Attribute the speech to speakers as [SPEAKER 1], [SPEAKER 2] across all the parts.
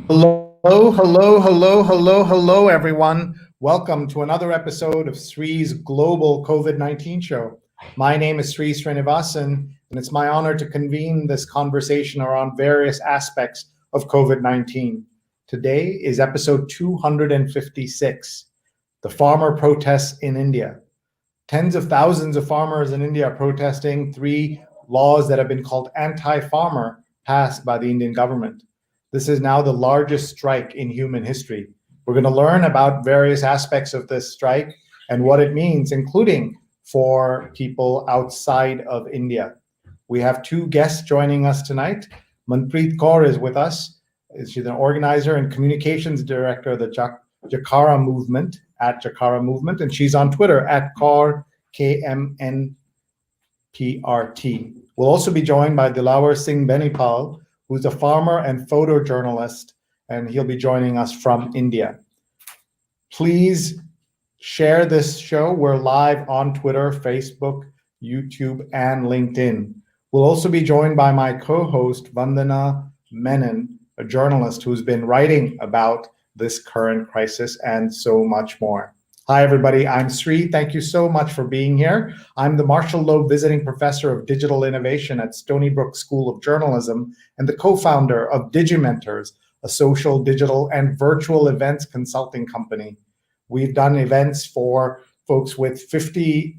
[SPEAKER 1] Hello, everyone. Welcome to another episode of Sree's Global COVID-19 Show. My name is Sree Sreenivasan, and it's my honor to convene this conversation around various aspects of COVID-19. Today is episode 256, the farmer protests in India. Tens of thousands of farmers in India are protesting three laws that have been called anti-farmer passed by the Indian government. This is now the largest strike in human history. We're going to learn about various aspects of this strike and what it means, including for people outside of India. We have two guests joining us tonight. Manpreet Kaur is with us. She's an organizer and communications director of the Jakara Movement, at Jakara Movement, and she's on Twitter at Kaur, KMNPRT. We'll also be joined by Dilawar Singh Benipal, who's a farmer and photojournalist, and he'll be joining us from India. Please share this show. We're live on Twitter, Facebook, YouTube, and LinkedIn. We'll also be joined by my co-host, Vandana Menon, a journalist who's been writing about this current crisis and so much more. Hi, everybody. I'm Sree. Thank you so much for being here. I'm the Marshall Loeb Visiting Professor of Digital Innovation at Stony Brook School of Journalism and the co-founder of Digimentors, a social, digital, and virtual events consulting company. We've done events for folks with 50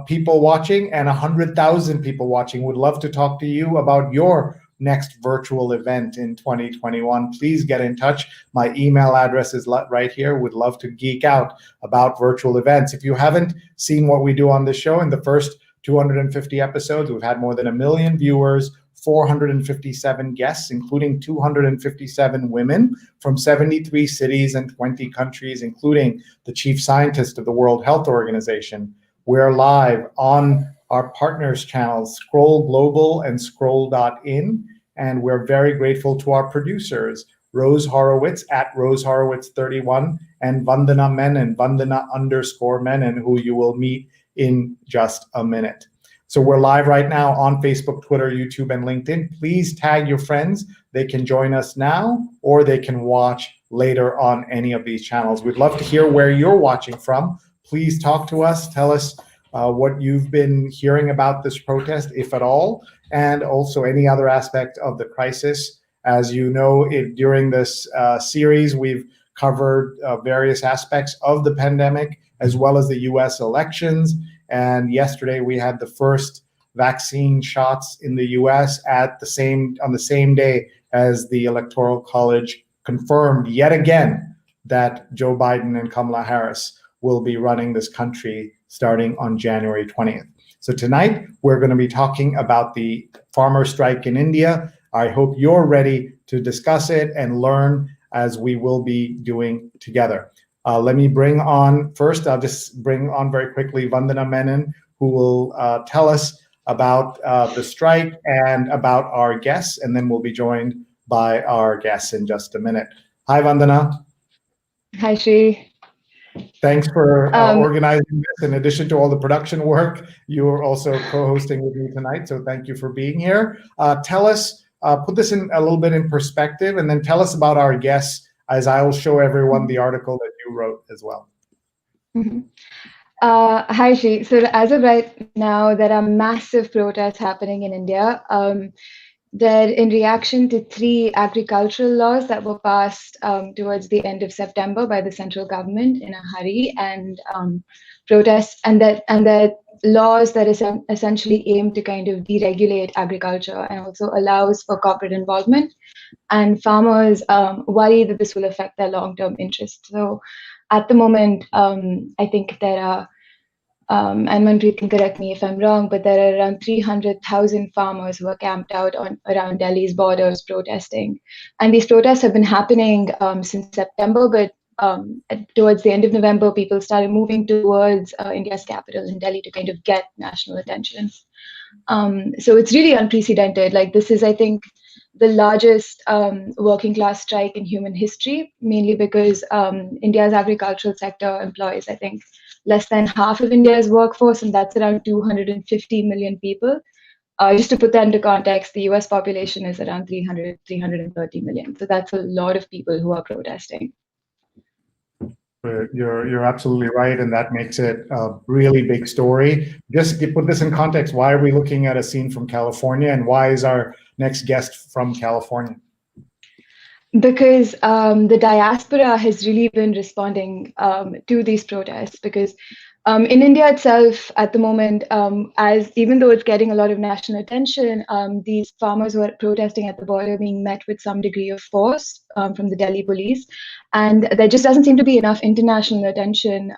[SPEAKER 1] people watching and 100,000 people watching. Would love to talk to you about your next virtual event in 2021. Please get in touch. My email address is right here. Would love to geek out about virtual events. If you haven't seen what we do on this show, in the first 250 episodes, we've had more than 1 million viewers, 457 guests, including 257 women from 73 cities and 20 countries, including the chief scientist of the World Health Organization. We're live on our partners channels, Scroll Global and Scroll.in, and we're very grateful to our producers, Rose Horowitz at Rose Horowitz 31 and Vandana Menon, Vandana_Menon, who you will meet in just a minute. So we're live right now on Facebook, Twitter, YouTube, and LinkedIn. Please tag your friends. They can join us now, or they can watch later on any of these channels. We'd love to hear where you're watching from. Please talk to us. Tell us what you've been hearing about this protest, if at all, and also any other aspect of the crisis. As you know, during this series, we've covered various aspects of the pandemic, as well as the US elections. And yesterday we had the first vaccine shots in the US on the same day as the Electoral College confirmed yet again that Joe Biden and Kamala Harris will be running this country starting on January 20th. So tonight, we're going to be talking about the farmer strike in India. I hope you're ready to discuss it and learn, as we will be doing together. Let me bring on, first, I'll just bring on very quickly Vandana Menon, who will tell us about the strike and about our guests, and then we'll be joined by our guests in just a minute. Hi, Vandana.
[SPEAKER 2] Hi, Sree.
[SPEAKER 1] Thanks for organizing this. In addition to all the production work, you're also co-hosting with me tonight, so thank you for being here. Tell us, put this in a little bit in perspective, and then tell us about our guests, as I will show everyone the article that you wrote as well.
[SPEAKER 2] Mm-hmm. Hi, Sree. So as of right now, there are massive protests happening in India. They're in reaction to 3 agricultural laws that were passed towards the end of September by the central government in a hurry, and protests, and that laws that essentially aim to kind of deregulate agriculture and also allows for corporate involvement. And farmers worry that this will affect their long-term interests. So at the moment, I think there are, and Manpreet can correct me if I'm wrong, but there are around 300,000 farmers who are camped out around Delhi's borders protesting. And these protests have been happening since September, but towards the end of November, people started moving towards India's capital in Delhi to kind of get national attention. So it's really unprecedented. Like, this is, I think, the largest working class strike in human history, mainly because India's agricultural sector employs, I think, less than half of India's workforce, and that's around 250 million people. Just to put that into context, the US population is around 330 million. So that's a lot of people who are protesting.
[SPEAKER 1] You're absolutely right, and that makes it a really big story. Just to put this in context, why are we looking at a scene from California, and why is our next guest from California?
[SPEAKER 2] Because the diaspora has really been responding to these protests. Because in India itself, at the moment, as even though it's getting a lot of national attention, these farmers who are protesting at the border are being met with some degree of force from the Delhi police, and there just doesn't seem to be enough international attention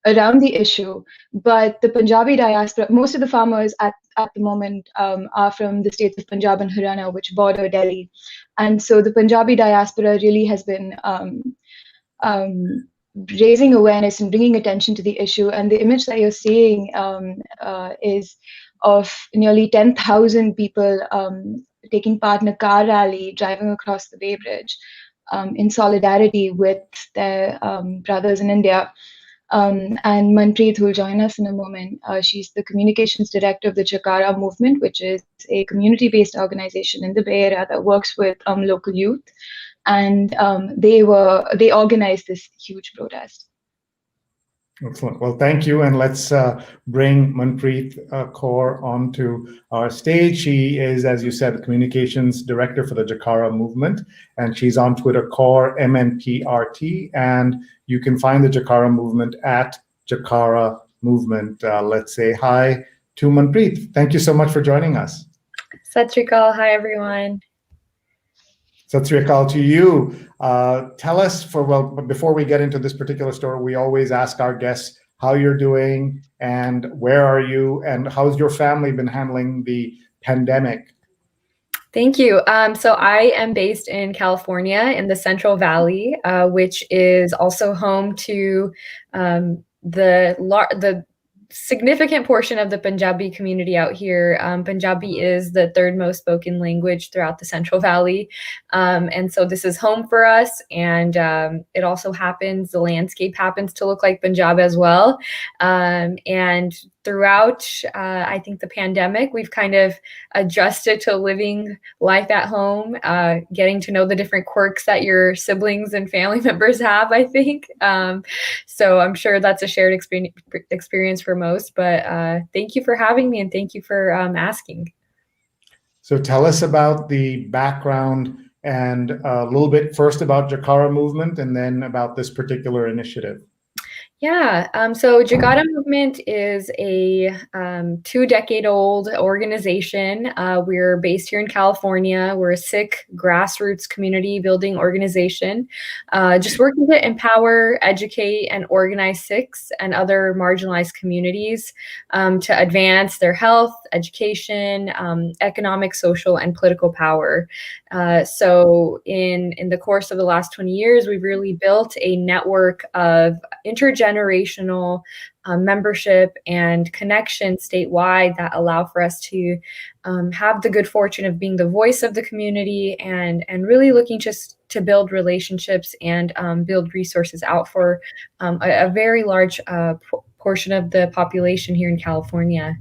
[SPEAKER 2] around the issue. But the Punjabi diaspora, most of the farmers at the moment are from the states of Punjab and Haryana, which border Delhi. And so the Punjabi diaspora really has been raising awareness and bringing attention to the issue. And the image that you're seeing is of nearly 10,000 people taking part in a car rally, driving across the Bay Bridge in solidarity with their brothers in India. And Manpreet, who will join us in a moment, she's the communications director of the Jakara Movement, which is a community-based organization in the Bay Area that works with local youth. And they organized this huge protest.
[SPEAKER 1] Excellent. Well, thank you. And let's bring Manpreet Kaur onto our stage. She is, as you said, the communications director for the Jakara Movement, and she's on Twitter, Kaur, MNPRT, and you can find the Jakara Movement at Jakara Movement. Let's say hi to Manpreet. Thank you so much for joining us.
[SPEAKER 3] Sat Sri Akal. Hi, everyone.
[SPEAKER 1] Sat Sri Akal to you. Tell us, before we get into this particular story, we always ask our guests how you're doing and where are you and how's your family been handling the pandemic?
[SPEAKER 3] Thank you. So I am based in California in the Central Valley, which is also home to the significant portion of the Punjabi community out here. Punjabi is the third most spoken language throughout the Central Valley. And so this is home for us. And it also happens, the landscape happens to look like Punjab as well. And throughout, I think, the pandemic, we've kind of adjusted to living life at home, getting to know the different quirks that your siblings and family members have, I think. So I'm sure that's a shared experience for most, but thank you for having me and thank you for asking.
[SPEAKER 1] So tell us about the background and a little bit first about Jakara Movement and then about this particular initiative.
[SPEAKER 3] Yeah, so Jakara Movement is a 2-decade-old organization. We're based here in California. We're a Sikh grassroots community building organization, just working to empower, educate, and organize Sikhs and other marginalized communities to advance their health, education, economic, social, and political power. So in the course of the last 20 years, we've really built a network of intergenerational membership and connection statewide that allow for us to have the good fortune of being the voice of the community and really looking just to build relationships and build resources out for a very large portion of the population here in California.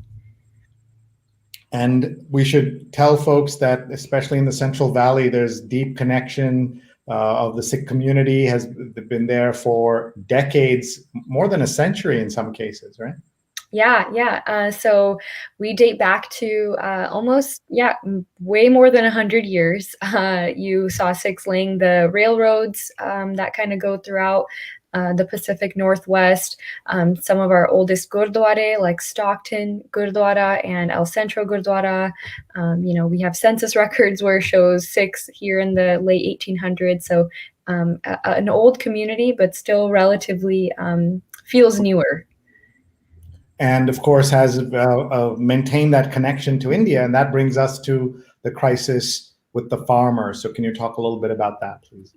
[SPEAKER 1] And we should tell folks that, especially in the Central Valley, there's deep connection of the Sikh community has been there for decades, more than a century in some cases, right?
[SPEAKER 3] Yeah. So we date back to way more than 100 years. You saw Sikhs laying the railroads that kind of go throughout the Pacific Northwest. Some of our oldest gurdwara, like Stockton Gurdwara and El Centro Gurdwara. We have census records where it shows Sikhs here in the late 1800s. So an old community, but still relatively feels newer.
[SPEAKER 1] And of course has maintained that connection to India. And that brings us to the crisis with the farmers. So can you talk a little bit about that, please?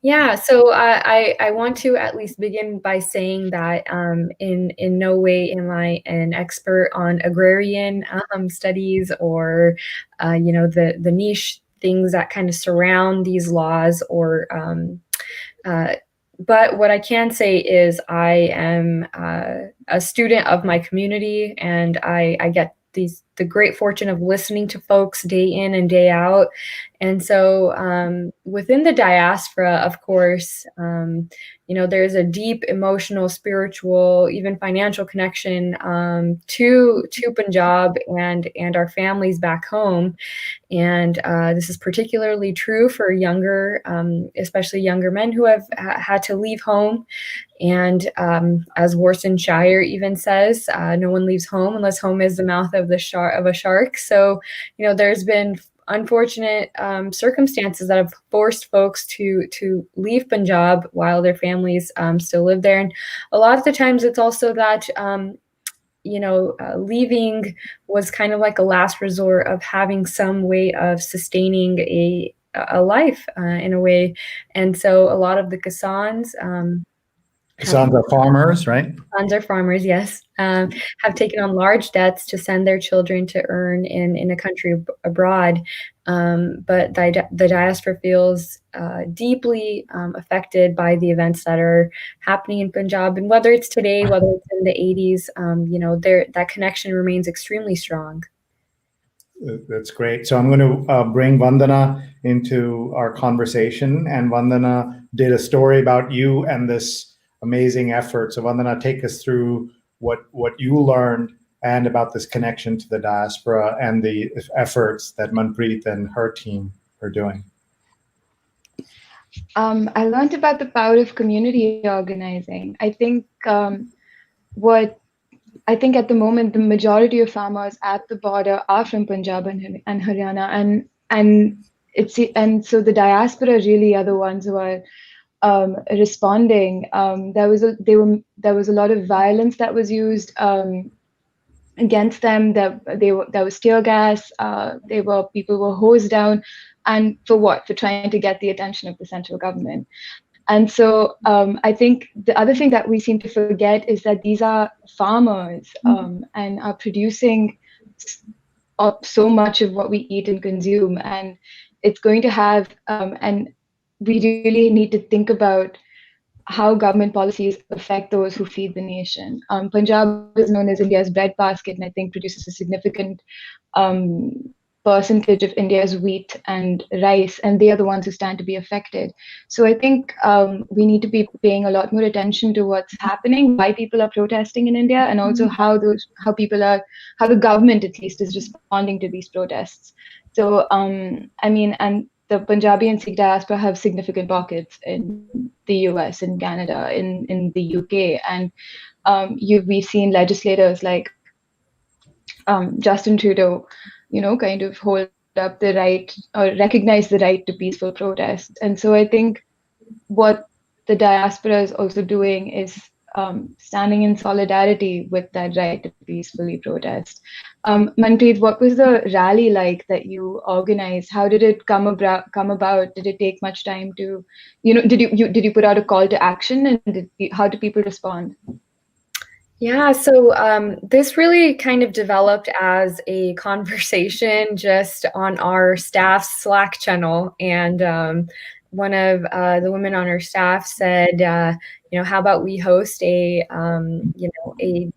[SPEAKER 3] Yeah, so I want to at least begin by saying that in no way am I an expert on agrarian studies or the niche things that kind of surround these laws or but what I can say is I am a student of my community and I get these the great fortune of listening to folks day in and day out. And so within the diaspora, of course, there's a deep emotional, spiritual, even financial connection to Punjab and our families back home. And this is particularly true for younger, especially younger men who have had to leave home. And as Worcestershire even says, no one leaves home unless home is the mouth of a shark. So, there's been unfortunate circumstances that have forced folks to leave Punjab while their families still live there. And a lot of the times it's also that leaving was kind of like a last resort of having some way of sustaining a life in a way. And so a lot of the Kisans
[SPEAKER 1] Kisans are farmers, right?
[SPEAKER 3] Kisans are farmers, yes, have taken on large debts to send their children to earn in a country abroad. But the diaspora feels deeply affected by the events that are happening in Punjab. And whether it's today, whether it's in the 80s, that connection remains extremely strong.
[SPEAKER 1] That's great. So I'm going to bring Vandana into our conversation. And Vandana did a story about you and this amazing effort. So Vandana, take us through what you learned and about this connection to the diaspora and the efforts that Manpreet and her team are doing.
[SPEAKER 2] I learned about the power of community organizing. I think at the moment, the majority of farmers at the border are from Punjab and Haryana, and so the diaspora really are the ones who are responding. There was a lot of violence that was used against them. There was tear gas. People were hosed down, and for what? For trying to get the attention of the central government. And so I think the other thing that we seem to forget is that these are farmers and are producing so much of what we eat and consume, and it's going to have and we really need to think about how government policies affect those who feed the nation. Punjab is known as India's breadbasket, and I think produces a significant percentage of India's wheat and rice, and they are the ones who stand to be affected. So I think we need to be paying a lot more attention to what's happening, why people are protesting in India, and also how the government at least is responding to these protests. So and the Punjabi and Sikh diaspora have significant pockets in the US, in Canada, in the UK, and we've seen legislators like Justin Trudeau, kind of hold up the right or recognize the right to peaceful protest. And so I think what the diaspora is also doing is standing in solidarity with that right to peacefully protest. Manpreet, what was the rally like that you organized? How did it come about? Did it take much time to, did you put out a call to action, and how did people respond?
[SPEAKER 3] Yeah, so this really kind of developed as a conversation just on our staff's Slack channel. And one of the women on our staff said, how about we host a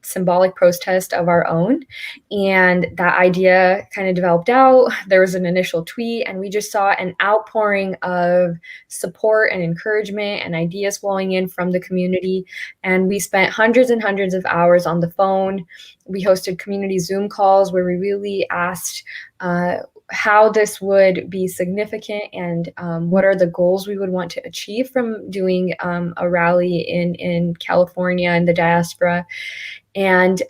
[SPEAKER 3] symbolic protest of our own? And that idea kind of developed out. There was an initial tweet, and we just saw an outpouring of support and encouragement and ideas flowing in from the community. And we spent hundreds and hundreds of hours on the phone. We hosted community Zoom calls where we really asked how this would be significant and what are the goals we would want to achieve from doing a rally in California and the diaspora. And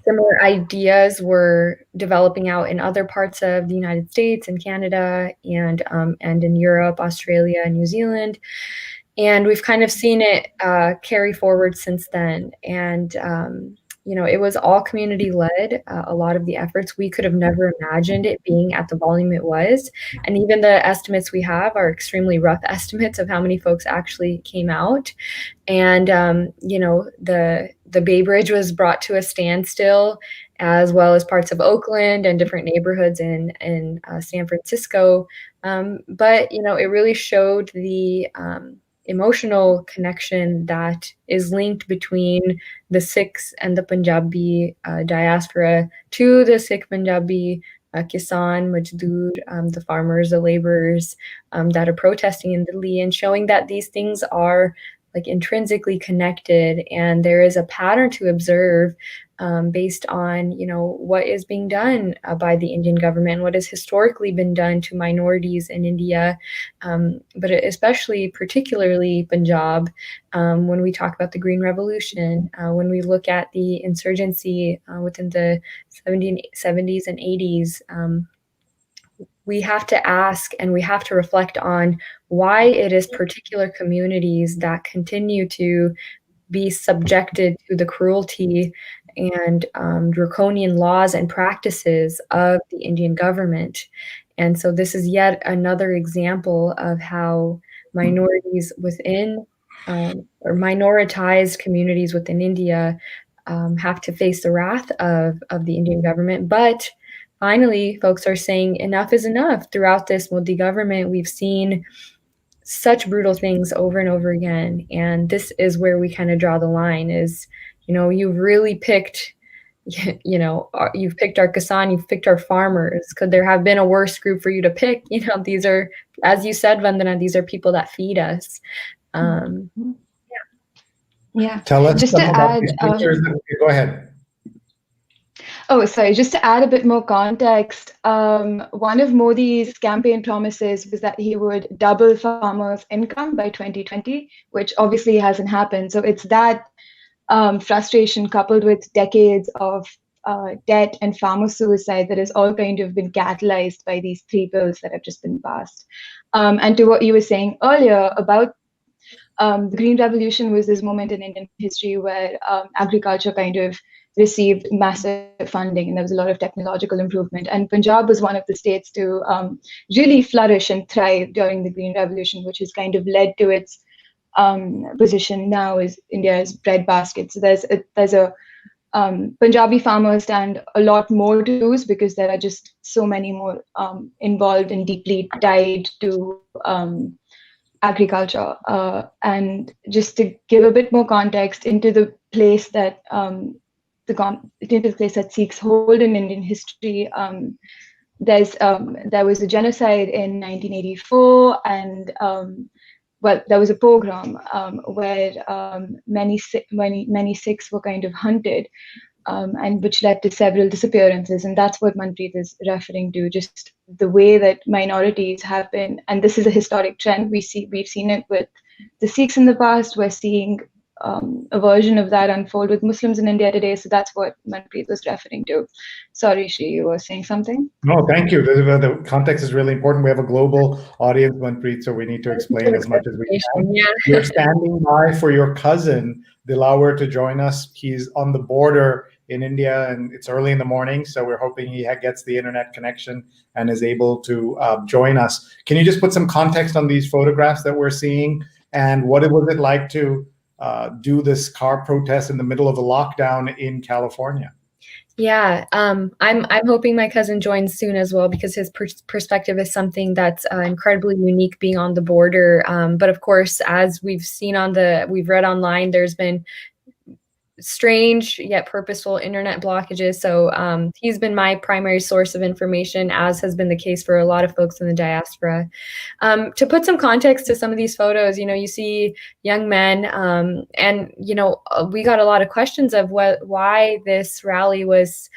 [SPEAKER 3] similar ideas were developing out in other parts of the United States and Canada and in Europe, Australia, and New Zealand. And we've kind of seen it carry forward since then. And it was all community led. A lot of the efforts, we could have never imagined it being at the volume it was. And even the estimates we have are extremely rough estimates of how many folks actually came out. And, the Bay Bridge was brought to a standstill, as well as parts of Oakland and different neighborhoods in San Francisco. But, it really showed the emotional connection that is linked between the Sikhs and the Punjabi diaspora to the Sikh Punjabi Kisan, Majdoor, the farmers, the laborers that are protesting in Delhi, and showing that these things are like intrinsically connected, and there is a pattern to observe based on, you know, what is being done by the Indian government, what has historically been done to minorities in India, but especially particularly Punjab, when we talk about the Green Revolution, when we look at the insurgency within the 70s and 80s, we have to ask and we have to reflect on why it is particular communities that continue to be subjected to the cruelty and draconian laws and practices of the Indian government. And so this is yet another example of how minorities within or minoritized communities within India have to face the wrath of the Indian government. But finally, folks are saying enough is enough. Throughout this Modi government, we've seen such brutal things over and over again. And this is where we kind of draw the line is, you know, you've really picked, you know, you've picked our Kisan, you've picked our farmers. Could there have been a worse group for you to pick? You know, these are, as you said, Vandana, these are people that feed us.
[SPEAKER 2] Yeah.
[SPEAKER 1] Tell us
[SPEAKER 2] just
[SPEAKER 1] some
[SPEAKER 2] to
[SPEAKER 1] about
[SPEAKER 2] add,
[SPEAKER 1] these pictures. Go ahead.
[SPEAKER 2] Oh, sorry, just to add a bit more context, one of Modi's campaign promises was that he would double farmers' income by 2020, which obviously hasn't happened. So it's that frustration coupled with decades of debt and farmer suicide that has all kind of been catalyzed by these three bills that have just been passed. And to what you were saying earlier about the Green Revolution was this moment in Indian history where agriculture kind of received massive funding and there was a lot of technological improvement. And Punjab was one of the states to really flourish and thrive during the Green Revolution, which has kind of led to its position now as India's breadbasket. So there's a Punjabi farmers stand a lot more to lose because there are just so many more involved and deeply tied to agriculture. And just to give a bit more context into the place that Sikhs hold in Indian history, there was a genocide in 1984, and there was a pogrom where many Sikhs were kind of hunted, and which led to several disappearances. And that's what Manpreet is referring to, just the way that minorities have been, and this is a historic trend. We've seen it with the Sikhs in the past. We're seeing a version of that unfold with Muslims in India today. So that's what Manpreet was referring to. Sorry, Sree, you were saying something?
[SPEAKER 1] No, thank you. The context is really important. We have a global audience, Manpreet, so we need to explain as much as we can.
[SPEAKER 3] Yeah.
[SPEAKER 1] We're standing by for your cousin, Dilawar, to join us. He's on the border in India, and it's early in the morning, so we're hoping he gets the internet connection and is able to join us. Can you just put some context on these photographs that we're seeing, and what was it like to do this car protest in the middle of a lockdown in California?
[SPEAKER 3] Yeah, I'm hoping my cousin joins soon as well, because his perspective is something that's incredibly unique, being on the border. But of course, as we've read online, there's been strange yet purposeful internet blockages. So he's been my primary source of information, as has been the case for a lot of folks in the diaspora. To put some context to some of these photos, you see young men, and we got a lot of questions of why this rally was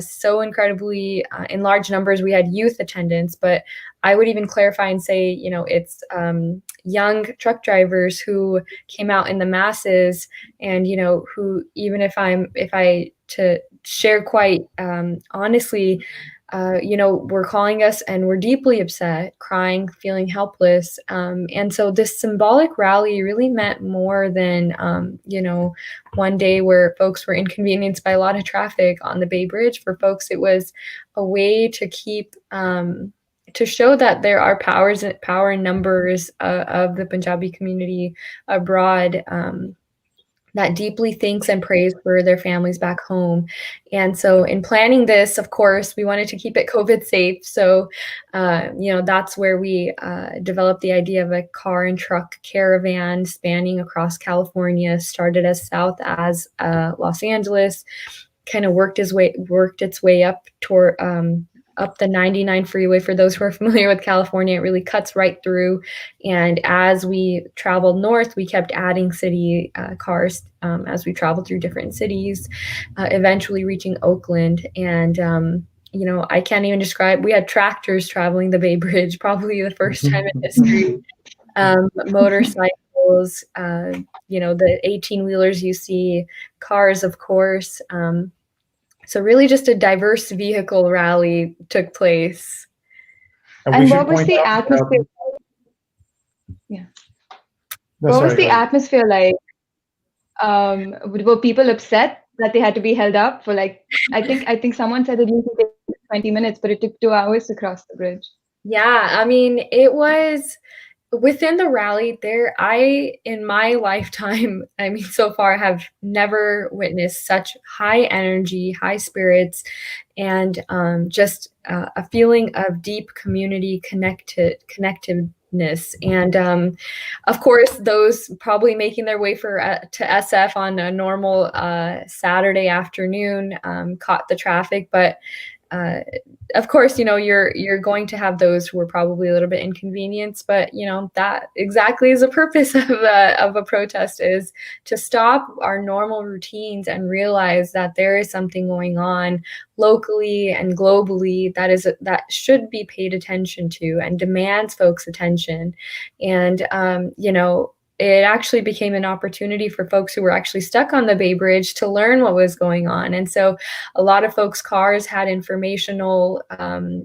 [SPEAKER 3] so incredibly in large numbers. We had youth attendance, but I would even clarify and say, it's young truck drivers who came out in the masses, and who, even if I to share quite honestly, were calling us and were deeply upset, crying, feeling helpless. And so this symbolic rally really meant more than, one day where folks were inconvenienced by a lot of traffic on the Bay Bridge. For folks, it was a way to keep, to show that there are power in numbers of the Punjabi community abroad, that deeply thinks and prays for their families back home. And so in planning this, of course, we wanted to keep it COVID safe. So, that's where we developed the idea of a car and truck caravan spanning across California, started as south as Los Angeles, kind of worked its way up toward up the 99 freeway. For those who are familiar with California, it really cuts right through. And as we traveled north, we kept adding city cars as we traveled through different cities, eventually reaching Oakland. And I can't even describe. We had tractors traveling the Bay Bridge, probably the first time in history. Motorcycles, the 18-wheelers you see, cars, of course. So really just a diverse vehicle rally took place.
[SPEAKER 2] And what was the atmosphere? Yeah. What was the atmosphere like? Were people upset that they had to be held up for I think someone said it used to take 20 minutes, but it took 2 hours to cross the bridge.
[SPEAKER 3] Yeah, I mean, it was within the rally there, in my lifetime, I mean, so far have never witnessed such high energy, high spirits, and just a feeling of deep community connectiveness. And of course, those probably making their way to SF on a normal Saturday afternoon caught the traffic, but of course, you're going to have those who are probably a little bit inconvenienced, but that exactly is the purpose of a protest, is to stop our normal routines and realize that there is something going on locally and globally that should be paid attention to and demands folks' attention. And it actually became an opportunity for folks who were actually stuck on the Bay Bridge to learn what was going on. And so a lot of folks' cars had informational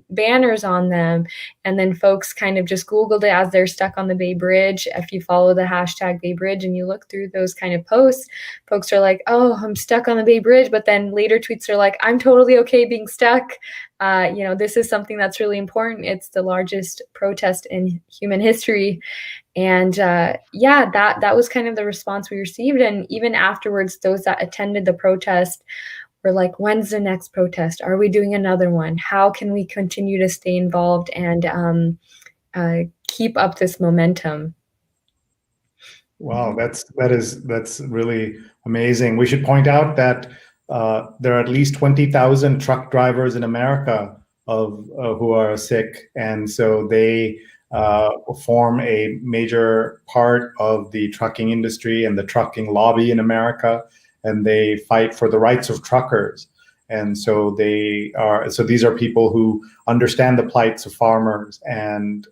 [SPEAKER 3] banners on them. And then folks kind of just Googled it as they're stuck on the Bay Bridge. If you follow the hashtag Bay Bridge and you look through those kind of posts, folks are like, oh, I'm stuck on the Bay Bridge. But then later tweets are like, I'm totally okay being stuck. This is something that's really important. It's the largest protest in human history. And that was kind of the response we received. And even afterwards, those that attended the protest were like, when's the next protest? Are we doing another one? How can we continue to stay involved and keep up this momentum?
[SPEAKER 1] Wow, that's really amazing. We should point out that there are at least 20,000 truck drivers in America who are Sikh, and so they form a major part of the trucking industry and the trucking lobby in America, and they fight for the rights of truckers. And so these are people who understand the plights of farmers and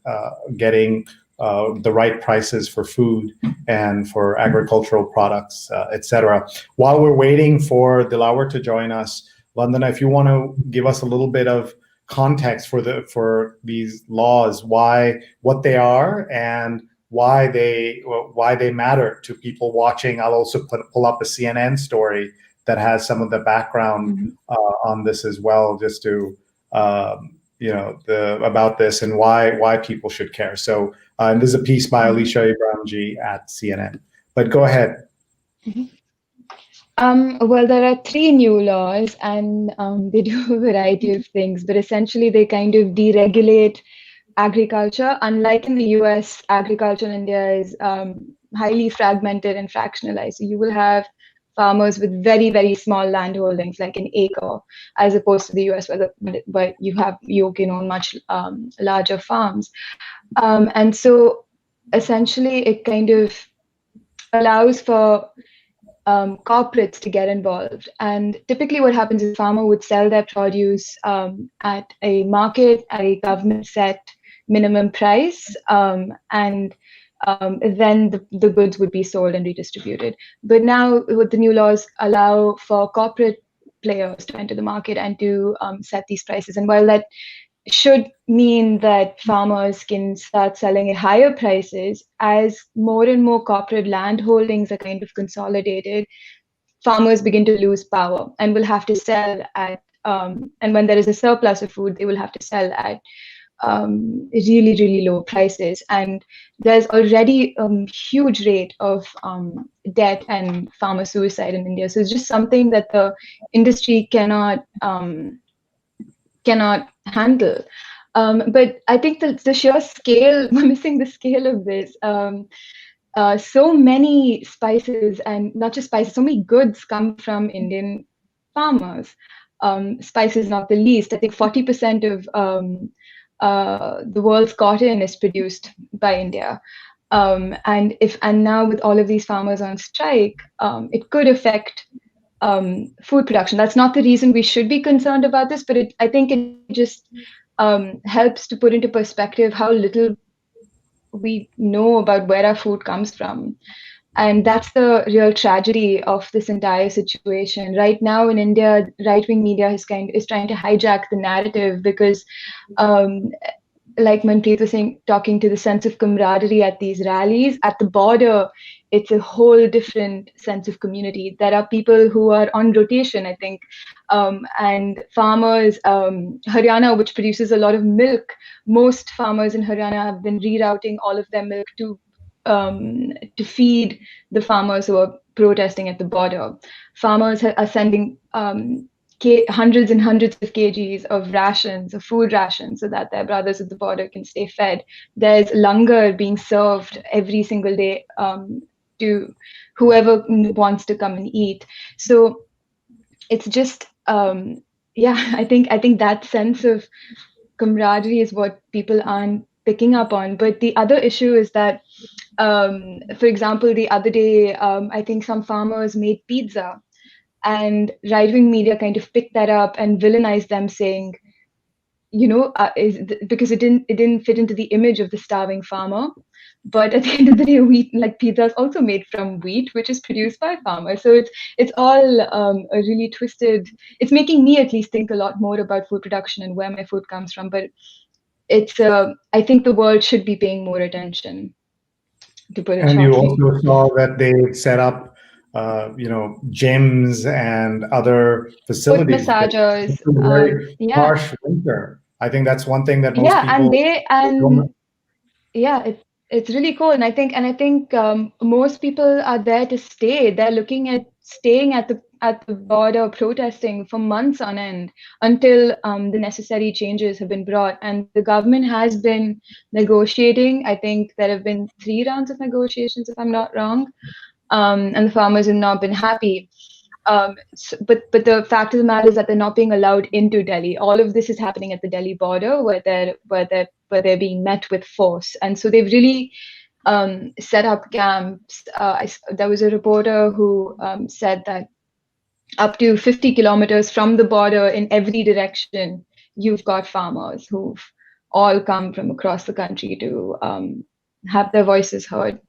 [SPEAKER 1] getting the right prices for food and for agricultural products, etc. While we're waiting for Dilawar to join us, Vandana, if you want to give us a little bit of context for these laws, what they are and why they matter to people watching. I'll also pull up a CNN story that has some of the background on this as well, just to about this and why people should care. So and there's a piece by Alicia Ibrahimji at CNN. But go ahead.
[SPEAKER 2] Well, there are 3 new laws, and they do a variety of things, but essentially they kind of deregulate agriculture. Unlike in the US, agriculture in India is highly fragmented and fractionalized. So you will have farmers with very, very small land holdings, like an acre, as opposed to the US, where you can own much larger farms. And so essentially it kind of allows for corporates to get involved. And typically what happens is farmer would sell their produce at a market, at a government set minimum price, and then the goods would be sold and redistributed. But now what the new laws allow for corporate players to enter the market and to set these prices. And while that should mean that farmers can start selling at higher prices, as more and more corporate land holdings are kind of consolidated, farmers begin to lose power and will have to sell at, and when there is a surplus of food, they will have to sell at really, really low prices. And there's already a huge rate of debt and farmer suicide in India. So it's just something that the industry cannot handle. But I think the sheer scale, we're missing the scale of this. So many spices, and not just spices, so many goods come from Indian farmers. Spices not the least. I think 40% of the world's cotton is produced by India. And now with all of these farmers on strike, it could affect food production. That's not the reason we should be concerned about this, but I think it just helps to put into perspective how little we know about where our food comes from. And that's the real tragedy of this entire situation. Right now in India, right-wing media is trying to hijack the narrative because, like Manpreet was saying, talking to the sense of camaraderie at these rallies, at the border, it's a whole different sense of community. There are people who are on rotation, I think, and farmers, Haryana, which produces a lot of milk, most farmers in Haryana have been rerouting all of their milk to feed the farmers who are protesting at the border. Farmers are sending hundreds and hundreds of kgs of rations, of food rations, so that their brothers at the border can stay fed. There's langar being served every single day to whoever wants to come and eat. So it's just, I think that sense of camaraderie is what people aren't picking up on. But the other issue is that, for example, the other day, I think some farmers made pizza, and right-wing media kind of picked that up and villainized them, saying, because it didn't fit into the image of the starving farmer. But at the end of the day, wheat, like pizza, is also made from wheat, which is produced by farmers. So it's all a really twisted. It's making me at least think a lot more about food production and where my food comes from. But it's I think the world should be paying more attention, to put it
[SPEAKER 1] And you
[SPEAKER 2] shortly.
[SPEAKER 1] also saw that they set up, gyms and other facilities.
[SPEAKER 2] Foot massagers,
[SPEAKER 1] Very
[SPEAKER 2] yeah.
[SPEAKER 1] harsh winter. I think that's one thing that most
[SPEAKER 2] people. It's really cool, and I think most people are there to stay. They're looking at staying at the border, protesting for months on end until the necessary changes have been brought. And the government has been negotiating. I think there have been 3 rounds of negotiations, if I'm not wrong, and the farmers have not been happy. But the fact of the matter is that they're not being allowed into Delhi. All of this is happening at the Delhi border, where they're being met with force. And so they've really set up camps. There was a reporter who said that up to 50 kilometers from the border in every direction, you've got farmers who've all come from across the country to have their voices heard.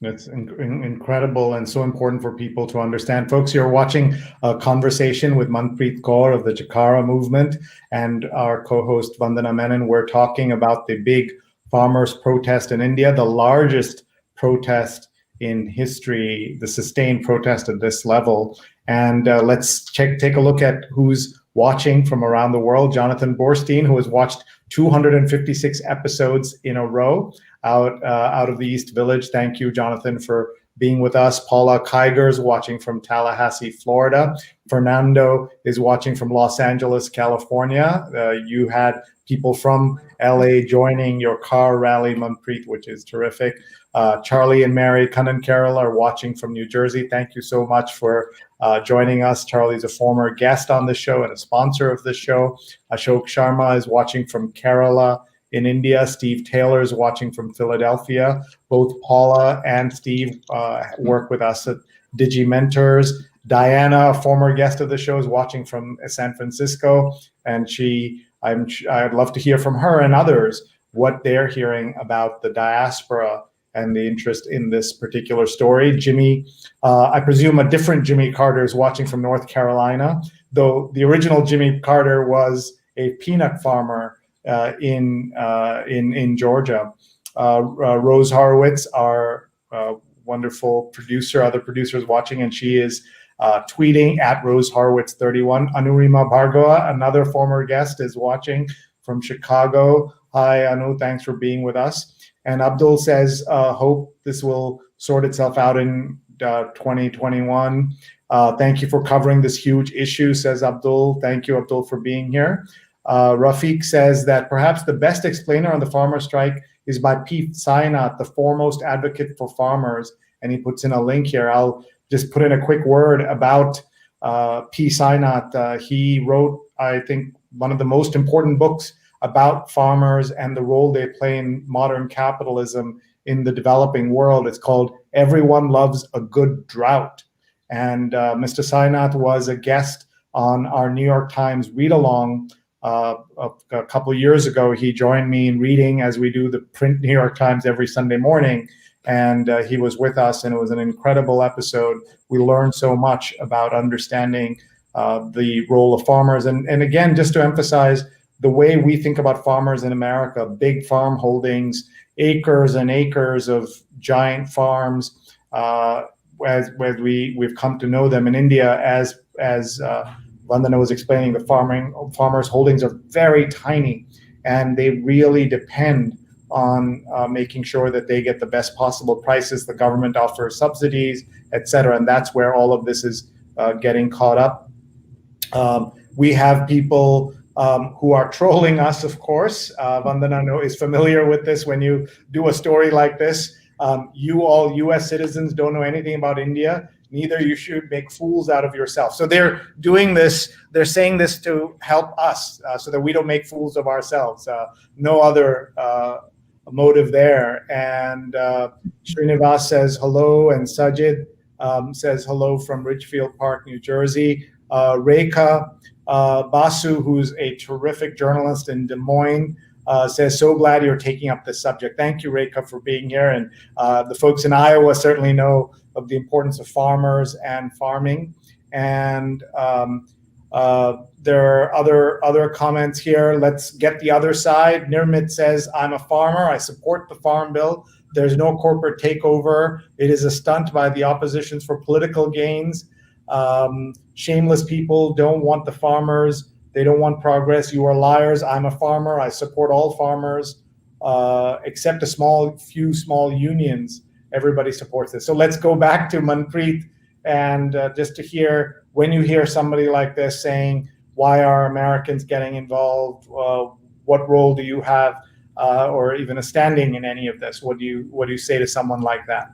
[SPEAKER 1] That's incredible and so important for people to understand. Folks, you're watching a conversation with Manpreet Kaur of the Jakara Movement and our co-host Vandana Menon. We're talking about the big farmers' protest in India, the largest protest in history, the sustained protest at this level. And let's take a look at who's watching from around the world. Jonathan Borstein, who has watched 256 episodes in a row out of the East Village. Thank you, Jonathan, for being with us. Paula Kiger is watching from Tallahassee, Florida. Fernando is watching from Los Angeles, California. You had people from LA joining your car rally, Manpreet, which is terrific. Charlie and Mary Cunnan Carroll are watching from New Jersey. Thank you so much for joining us. Charlie's a former guest on the show and a sponsor of the show. Ashok Sharma is watching from Kerala in India. Steve Taylor is watching from Philadelphia. Both Paula and Steve work with us at Digimentors. Diana, a former guest of the show, is watching from San Francisco, and I'd love to hear from her and others what they're hearing about the diaspora and the interest in this particular story. Jimmy, I presume a different Jimmy Carter is watching from North Carolina, though the original Jimmy Carter was a peanut farmer in Georgia. Rose Horowitz, our wonderful producer, other producers watching, and she is tweeting at Rose Horowitz 31. Anurima Bhargava, another former guest, is watching from Chicago. Hi, Anu, thanks for being with us. And Abdul says, hope this will sort itself out in 2021. Thank you for covering this huge issue, says Abdul. Thank you, Abdul, for being here. Rafiq says that perhaps the best explainer on the farmer strike is by P. Sainath, the foremost advocate for farmers. And he puts in a link here. I'll just put in a quick word about P. Sainath. He wrote, I think, one of the most important books about farmers and the role they play in modern capitalism in the developing world. It's called Everyone Loves a Good Drought. And Mr. Sainath was a guest on our New York Times read-along a couple of years ago. He joined me in reading, as we do the print New York Times every Sunday morning. And he was with us, and it was an incredible episode. We learned so much about understanding the role of farmers. And again, just to emphasize, the way we think about farmers in America, big farm holdings, acres and acres of giant farms, as we've come to know them in India, as Vandana was explaining, the farmers' holdings are very tiny, and they really depend on making sure that they get the best possible prices. The government offers subsidies, et cetera, and that's where all of this is getting caught up. We have people who are trolling us, of course. Vandana is familiar with this. When you do a story like this, you all US citizens don't know anything about India. Neither you should make fools out of yourself. So they're doing this, they're saying this to help us so that we don't make fools of ourselves. No other motive there. And Srinivas says hello, and Sajid says hello from Ridgefield Park, New Jersey. Rekha Basu, who's a terrific journalist in Des Moines, says, so glad you're taking up this subject. Thank you, Rekha, for being here. And the folks in Iowa certainly know of the importance of farmers and farming. And there are other comments here. Let's get the other side. Nirmit says, I'm a farmer. I support the farm bill. There's no corporate takeover. It is a stunt by the oppositions for political gains. Shameless people don't want the farmers. They don't want progress. You are liars. I'm a farmer. I support all farmers, except a few small unions. Everybody supports this. So let's go back to Manpreet, and just to hear, when you hear somebody like this saying, why are Americans getting involved? What role do you have, or even a standing in any of this? What do you say to someone like that?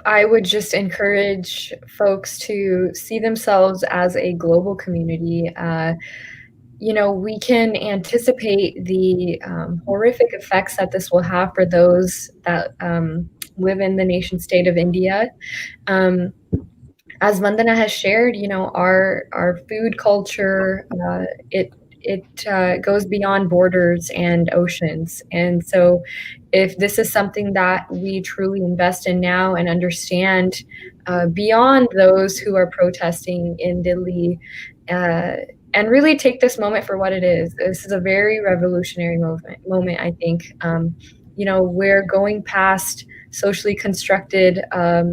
[SPEAKER 3] I would just encourage folks to see themselves as a global community. We can anticipate the horrific effects that this will have for those that live in the nation state of India. As Vandana has shared, our food culture, it goes beyond borders and oceans. And so if this is something that we truly invest in now and understand beyond those who are protesting in Delhi, and really take this moment for what it is. This is a very revolutionary moment, I think. We're going past socially constructed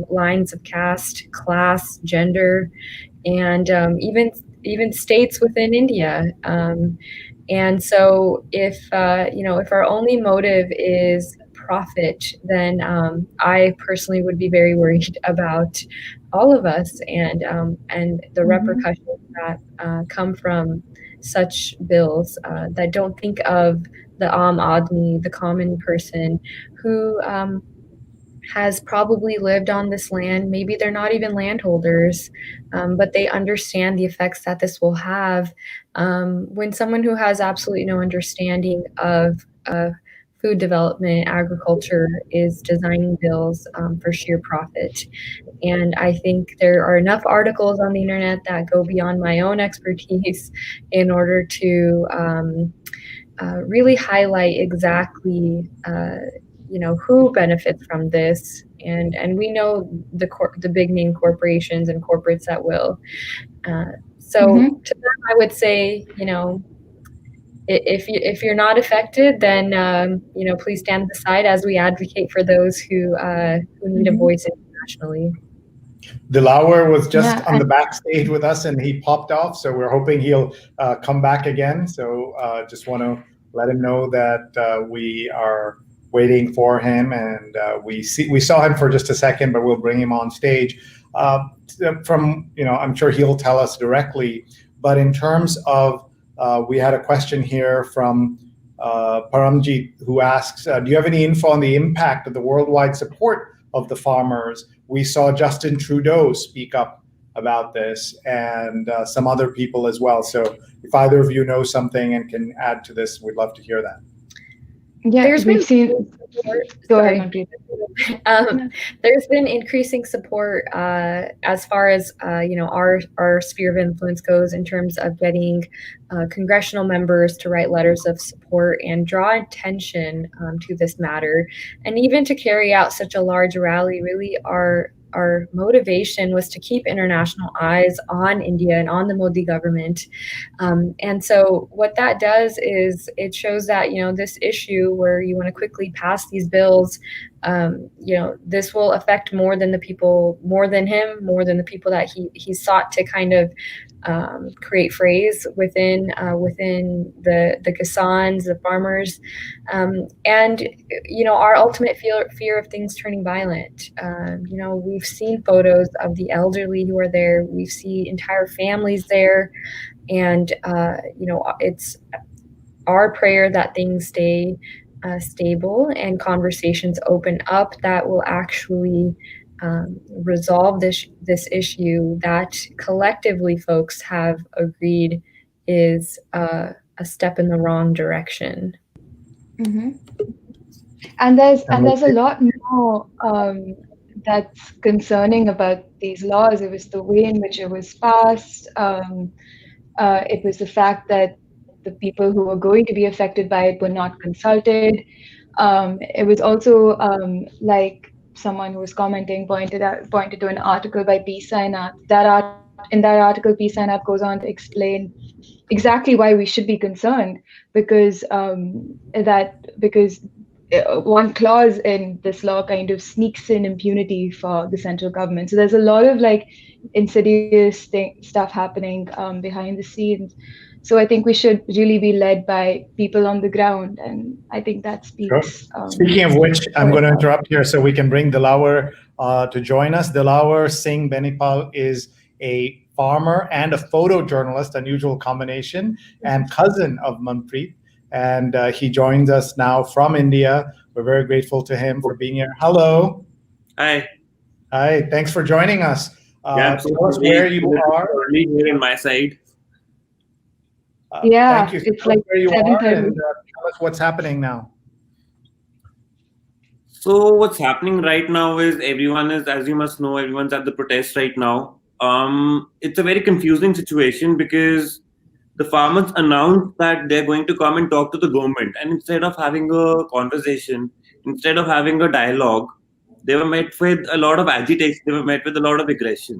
[SPEAKER 3] lines of caste, class, gender, and even states within India. And so if our only motive is profit, then I personally would be very worried about all of us and the repercussions that come from such bills that don't think of the Aam Admi, the common person who has probably lived on this land. Maybe they're not even landholders, but they understand the effects that this will have when someone who has absolutely no understanding of food development, agriculture, is designing bills for sheer profit. And I think there are enough articles on the internet that go beyond my own expertise in order to really highlight exactly who benefits from this, and we know the big name corporations and corporates that will. So to them, I would say, if you're not affected, then please stand aside as we advocate for those who need a voice internationally.
[SPEAKER 1] Dilawar was just
[SPEAKER 2] Yeah,
[SPEAKER 1] on the backstage with us and he popped off, so we're hoping he'll come back again. So just want to let him know that we are waiting for him, and we saw him for just a second, but we'll bring him on stage. I'm sure he'll tell us directly, but in terms of, we had a question here from Paramjit, who asks, do you have any info on the impact of the worldwide support of the farmers? We saw Justin Trudeau speak up about this, and some other people as well. So if either of you know something and can add to this, we'd love to hear that.
[SPEAKER 2] yeah,
[SPEAKER 3] There's
[SPEAKER 2] we've
[SPEAKER 3] been
[SPEAKER 2] seen. Go ahead, Manpreet.
[SPEAKER 3] There's been increasing support as far as our sphere of influence goes, in terms of getting congressional members to write letters of support and draw attention to this matter, and even to carry out such a large rally. Really, our motivation was to keep international eyes on India and on the Modi government. And so what that does is it shows that, this issue where you want to quickly pass these bills, this will affect more than the people, more than him, more than the people that he sought to kind of create phrase within the Kisans, the farmers, and our ultimate fear of things turning violent. We've seen photos of the elderly who are there. We see entire families there, and it's our prayer that things stay stable and conversations open up that will actually resolve this issue that collectively folks have agreed is a step in the wrong direction.
[SPEAKER 2] Mm-hmm. And there's a lot more that's concerning about these laws. It was the way in which it was passed. It was the fact that the people who were going to be affected by it were not consulted. It was also like someone who was commenting pointed to an article by P. Sainath. In that article, P. Sainath goes on to explain exactly why we should be concerned, because one clause in this law kind of sneaks in impunity for the central government. So there's a lot of insidious stuff happening behind the scenes. So I think we should really be led by people on the ground, and I think that speaks.
[SPEAKER 1] Sure. Speaking of which, I'm going to interrupt here so we can bring Dilawar to join us. Dilawar Singh Benipal is a farmer and a photojournalist, unusual combination, and cousin of Manpreet. And he joins us now from India. We're very grateful to him for being here. Hello.
[SPEAKER 4] Hi.
[SPEAKER 1] Hi. Thanks for joining us. Tell us where you are.
[SPEAKER 4] Early here in my side.
[SPEAKER 1] Thank you.
[SPEAKER 2] It's like
[SPEAKER 1] where you are,
[SPEAKER 2] 7:30.
[SPEAKER 1] and tell us what's happening now.
[SPEAKER 4] So what's happening right now is as you must know, everyone's at the protest right now. It's a very confusing situation because the farmers announced that they're going to come and talk to the government, and instead of having a conversation, instead of having a dialogue, they were met with a lot of agitation. They were met with a lot of aggression.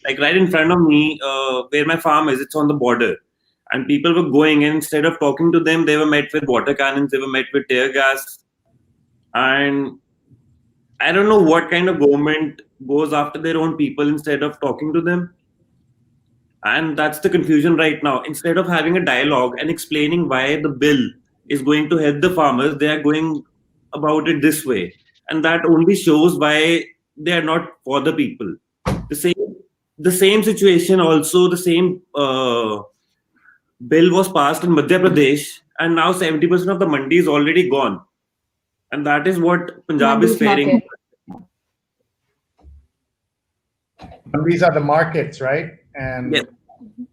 [SPEAKER 4] Like right in front of me, where my farm is, it's on the border. And people were going in, instead of talking to them, they were met with water cannons, they were met with tear gas. And I don't know what kind of government goes after their own people instead of talking to them. And that's the confusion right now. Instead of having a dialogue and explaining why the bill is going to help the farmers, they are going about it this way. And that only shows why they are not for the people. The same situation also, the same bill was passed in Madhya Pradesh, and now 70% of the mandi is already gone, and that is what Punjab is faring.
[SPEAKER 1] These are the markets, right? And
[SPEAKER 4] yes,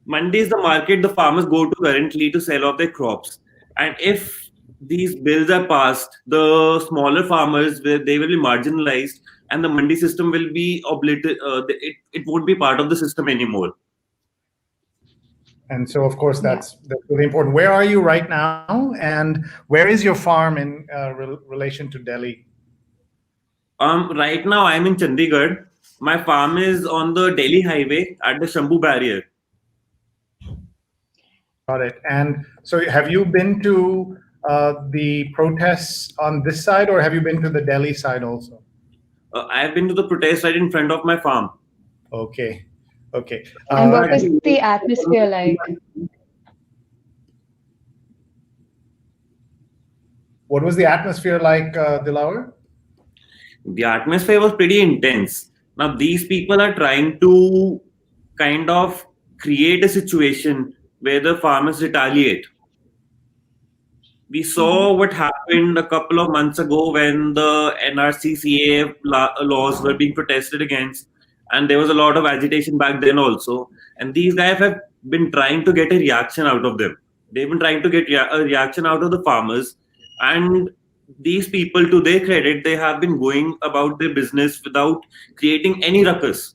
[SPEAKER 4] mandi is the market the farmers go to currently to sell off their crops. And if these bills are passed, the smaller farmers they will be marginalized, and the mandi system will be obliterated. It won't be part of the system anymore.
[SPEAKER 1] And so, of course, that's really important. Where are you right now, and where is your farm in relation to Delhi?
[SPEAKER 4] Right now, I'm in Chandigarh. My farm is on the Delhi highway at the Shambhu barrier.
[SPEAKER 1] Got it. And so, have you been to the protests on this side, or have you been to the Delhi side also?
[SPEAKER 4] I've been to the protest right in front of my farm.
[SPEAKER 1] Okay. Okay.
[SPEAKER 2] And what was the atmosphere like?
[SPEAKER 1] What was the atmosphere like, Dilawar?
[SPEAKER 4] The atmosphere was pretty intense. Now, these people are trying to kind of create a situation where the farmers retaliate. We saw what happened a couple of months ago when the NRCCA laws were being protested against, and there was a lot of agitation back then also. And these guys have been trying to get a reaction out of them. They've been trying to get a reaction out of the farmers, and these people, to their credit, they have been going about their business without creating any ruckus.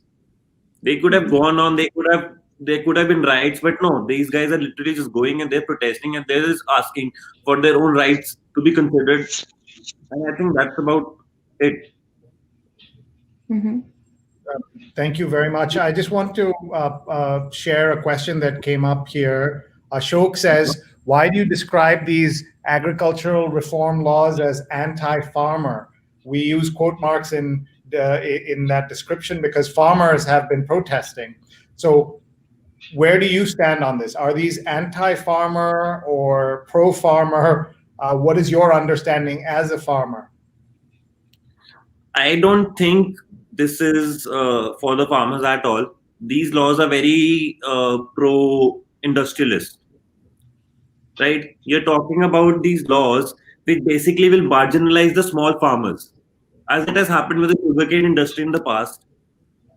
[SPEAKER 4] They could have gone on, there could have been riots, but no, these guys are literally just going and they're protesting and they're just asking for their own rights to be considered. And I think that's about it.
[SPEAKER 1] Thank you very much. I just want to share a question that came up here. Ashok says, why do you describe these agricultural reform laws as anti-farmer? We use quote marks in that description because farmers have been protesting. So where do you stand on this? Are these anti-farmer or pro-farmer? What is your understanding as a farmer?
[SPEAKER 4] I don't think this is for the farmers at all. These laws are very pro-industrialist, right? You're talking about these laws which basically will marginalize the small farmers, as it has happened with the sugarcane industry in the past,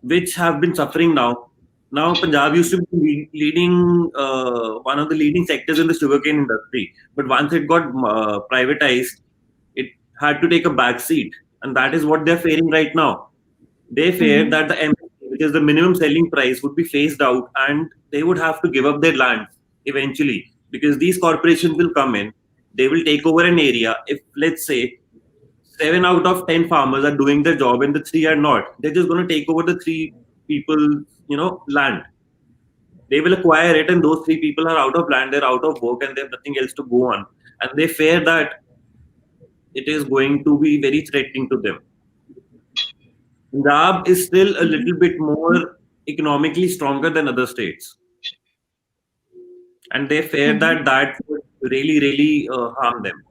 [SPEAKER 4] which have been suffering now. Now, Punjab used to be one of the leading sectors in the sugarcane industry, but once it got privatized, it had to take a back seat, and that is what they're fearing right now. They fear that the MSP, which is the minimum selling price, would be phased out, and they would have to give up their land eventually because these corporations will come in. They will take over an area. If, let's say, 7 out of 10 farmers are doing their job and the 3 are not, they're just going to take over the 3 people, land. They will acquire it, and those 3 people are out of land, they're out of work, and they have nothing else to go on. And they fear that it is going to be very threatening to them. Punjab is still a little bit more economically stronger than other states. And they fear that would really, really harm them.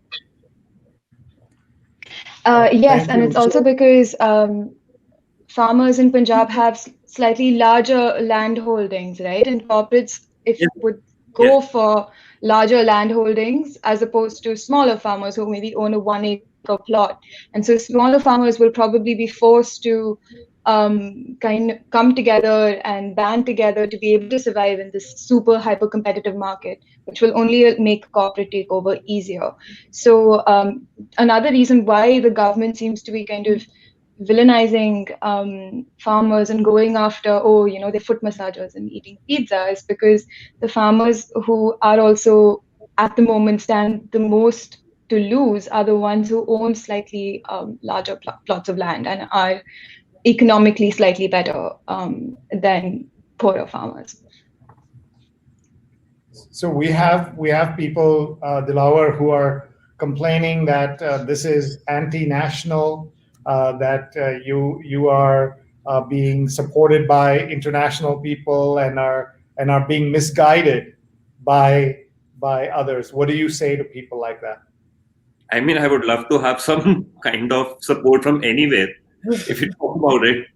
[SPEAKER 2] Yes, and it's also because farmers in Punjab have slightly larger land holdings, right? And corporates, would go for larger land holdings as opposed to smaller farmers who maybe own a 1-acre plot. And so smaller farmers will probably be forced to kind of come together and band together to be able to survive in this super hyper competitive market, which will only make corporate takeover easier. So another reason why the government seems to be kind of villainizing farmers and going after, they're foot massagers and eating pizza is because the farmers who are also at the moment stand the most to lose are the ones who own slightly larger plots of land and are economically slightly better than poorer farmers.
[SPEAKER 1] So we have people, Dilawar, who are complaining that this is anti-national, that you are being supported by international people and are being misguided by others. What do you say to people like that?
[SPEAKER 4] I mean, I would love to have some kind of support from anywhere. If you talk about it,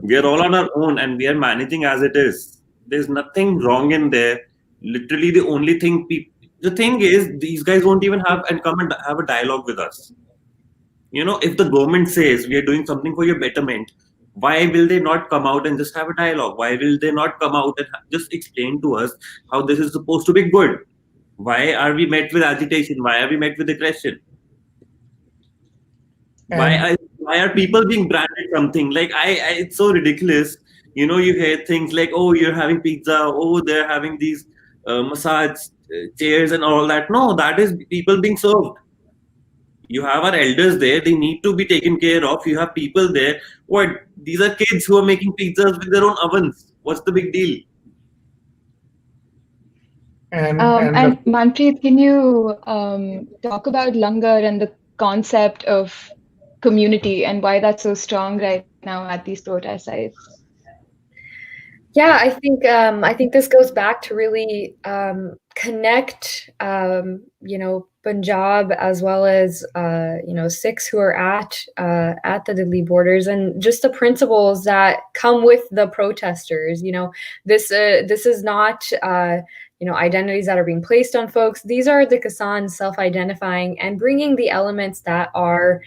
[SPEAKER 4] we are all on our own and we are managing as it is. There's nothing wrong in there. Literally, the only thing the thing is, these guys won't even come and have a dialogue with us. If the government says we are doing something for your betterment, why will they not come out and just have a dialogue? Why will they not come out and just explain to us how this is supposed to be good? Why are we met with agitation? Why are we met with aggression? Why are people being branded something? Like, it's so ridiculous. You hear things like, oh, you're having pizza. Oh, they're having these massage chairs and all that. No, that is people being served. You have our elders there. They need to be taken care of. You have people there. What? These are kids who are making pizzas with their own ovens. What's the big deal?
[SPEAKER 2] And Manpreet, can you talk about langar and the concept of community and why that's so strong right now at these protest sites?
[SPEAKER 3] Yeah, I think this goes back to really connect, Punjab as well as Sikhs who are at the Delhi borders, and just the principles that come with the protesters. This is not identities that are being placed on folks. These are the Kisans self-identifying and bringing the elements that are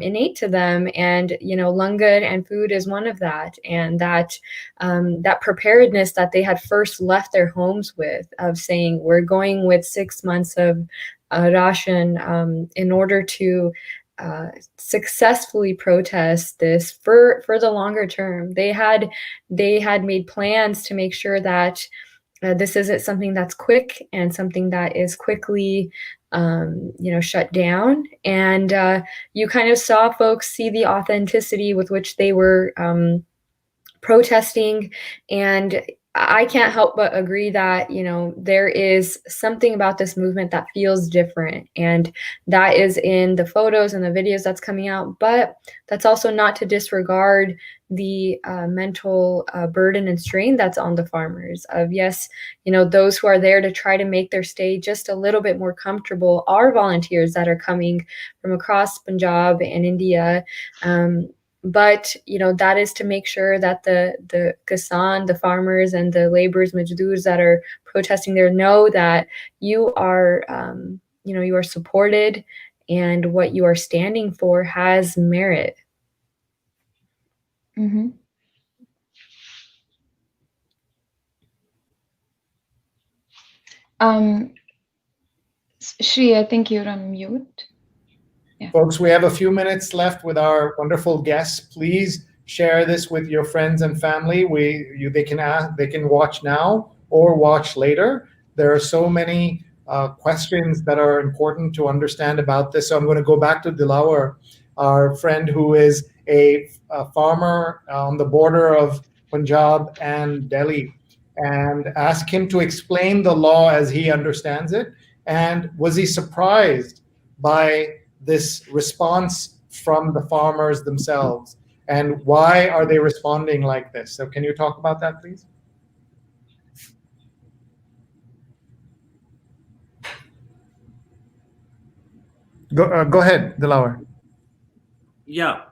[SPEAKER 3] innate to them, and langar and food is one of that, and that preparedness that they had first left their homes with, of saying we're going with 6 months of ration in order to successfully protest this for the longer term. They had made plans to make sure that this isn't something that's quick and something that is quickly shut down. And you kind of saw folks see the authenticity with which they were protesting. And I can't help but agree that, there is something about this movement that feels different. And that is in the photos and the videos that's coming out. But that's also not to disregard the mental burden and strain that's on the farmers of, yes, those who are there to try to make their stay just a little bit more comfortable are volunteers that are coming from across Punjab and India. But that is to make sure that the Kisan, the farmers, and the laborers, Majdoors that are protesting there know that you are, you are supported, and what you are standing for has merit.
[SPEAKER 2] Mm-hmm. Sree, I think you're on mute. Yeah.
[SPEAKER 1] Folks, we have a few minutes left with our wonderful guests. Please share this with your friends and family. They can watch now or watch later. There are so many questions that are important to understand about this. So I'm going to go back to Dilawar, our friend who is a farmer on the border of Punjab and Delhi, and ask him to explain the law as he understands it. And was he surprised by this response from the farmers themselves, and why are they responding like this? So can you talk about that, please? Go ahead, Dilawar.
[SPEAKER 4] Yeah.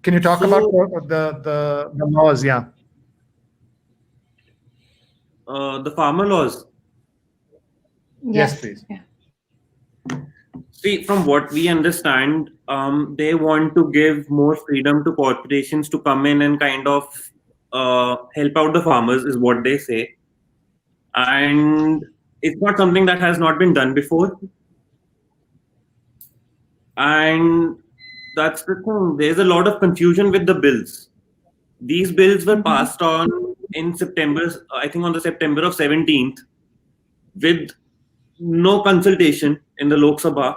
[SPEAKER 1] Can you talk about the laws? Yeah.
[SPEAKER 4] The farmer laws.
[SPEAKER 1] Yes, please.
[SPEAKER 2] Yeah.
[SPEAKER 4] See, from what we understand, they want to give more freedom to corporations to come in and kind of help out the farmers, is what they say. And it's not something that has not been done before. And that's the thing. There's a lot of confusion with the bills. These bills were passed on in September, I think on the September of 17th, with no consultation in the Lok Sabha.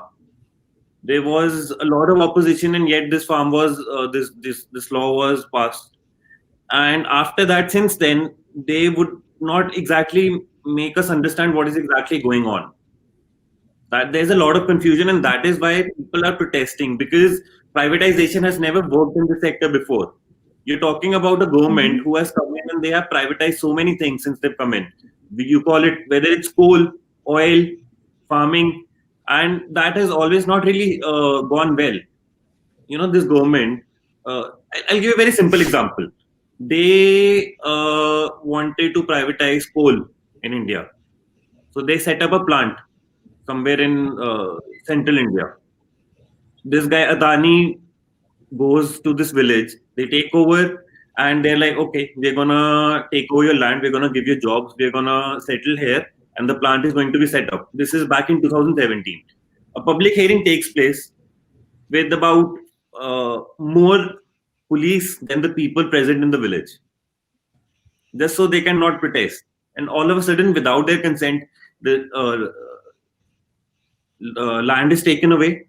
[SPEAKER 4] There was a lot of opposition, and yet this law was passed. And after that, since then, they would not exactly make us understand what is exactly going on. That there's a lot of confusion, and that is why people are protesting, because privatization has never worked in the sector before. You're talking about a government who has come in and they have privatized so many things since they've come in. You call it, whether it's coal, oil, farming, and that has always not really gone well. This government, I'll give you a very simple example. They wanted to privatize coal in India. So they set up a plant somewhere in central India. This guy Adani goes to this village, they take over, and they're like, okay, we're gonna take over your land, we're gonna give you jobs, we're gonna settle here, and the plant is going to be set up. This is back in 2017. A public hearing takes place with about more police than the people present in the village, just so they cannot protest. And all of a sudden, without their consent, the land is taken away.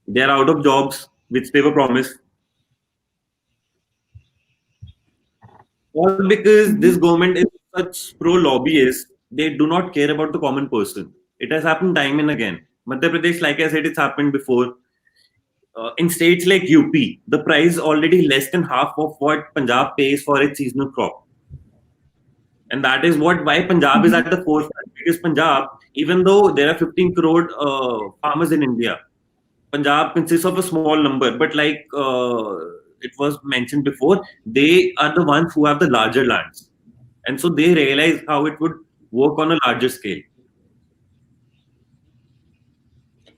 [SPEAKER 4] They are out of jobs, which they were promised. All because this government is such pro-lobbyist, they do not care about the common person. It has happened time and again. Madhya Pradesh, like I said, it's happened before. in states like UP, the price already less than half of what Punjab pays for its seasonal crop. And that is why Punjab is at the forefront. Because Punjab, even though there are 15 crore farmers in India, Punjab consists of a small number. But like it was mentioned before, they are the ones who have the larger lands. And so they realize how it would work on a larger scale.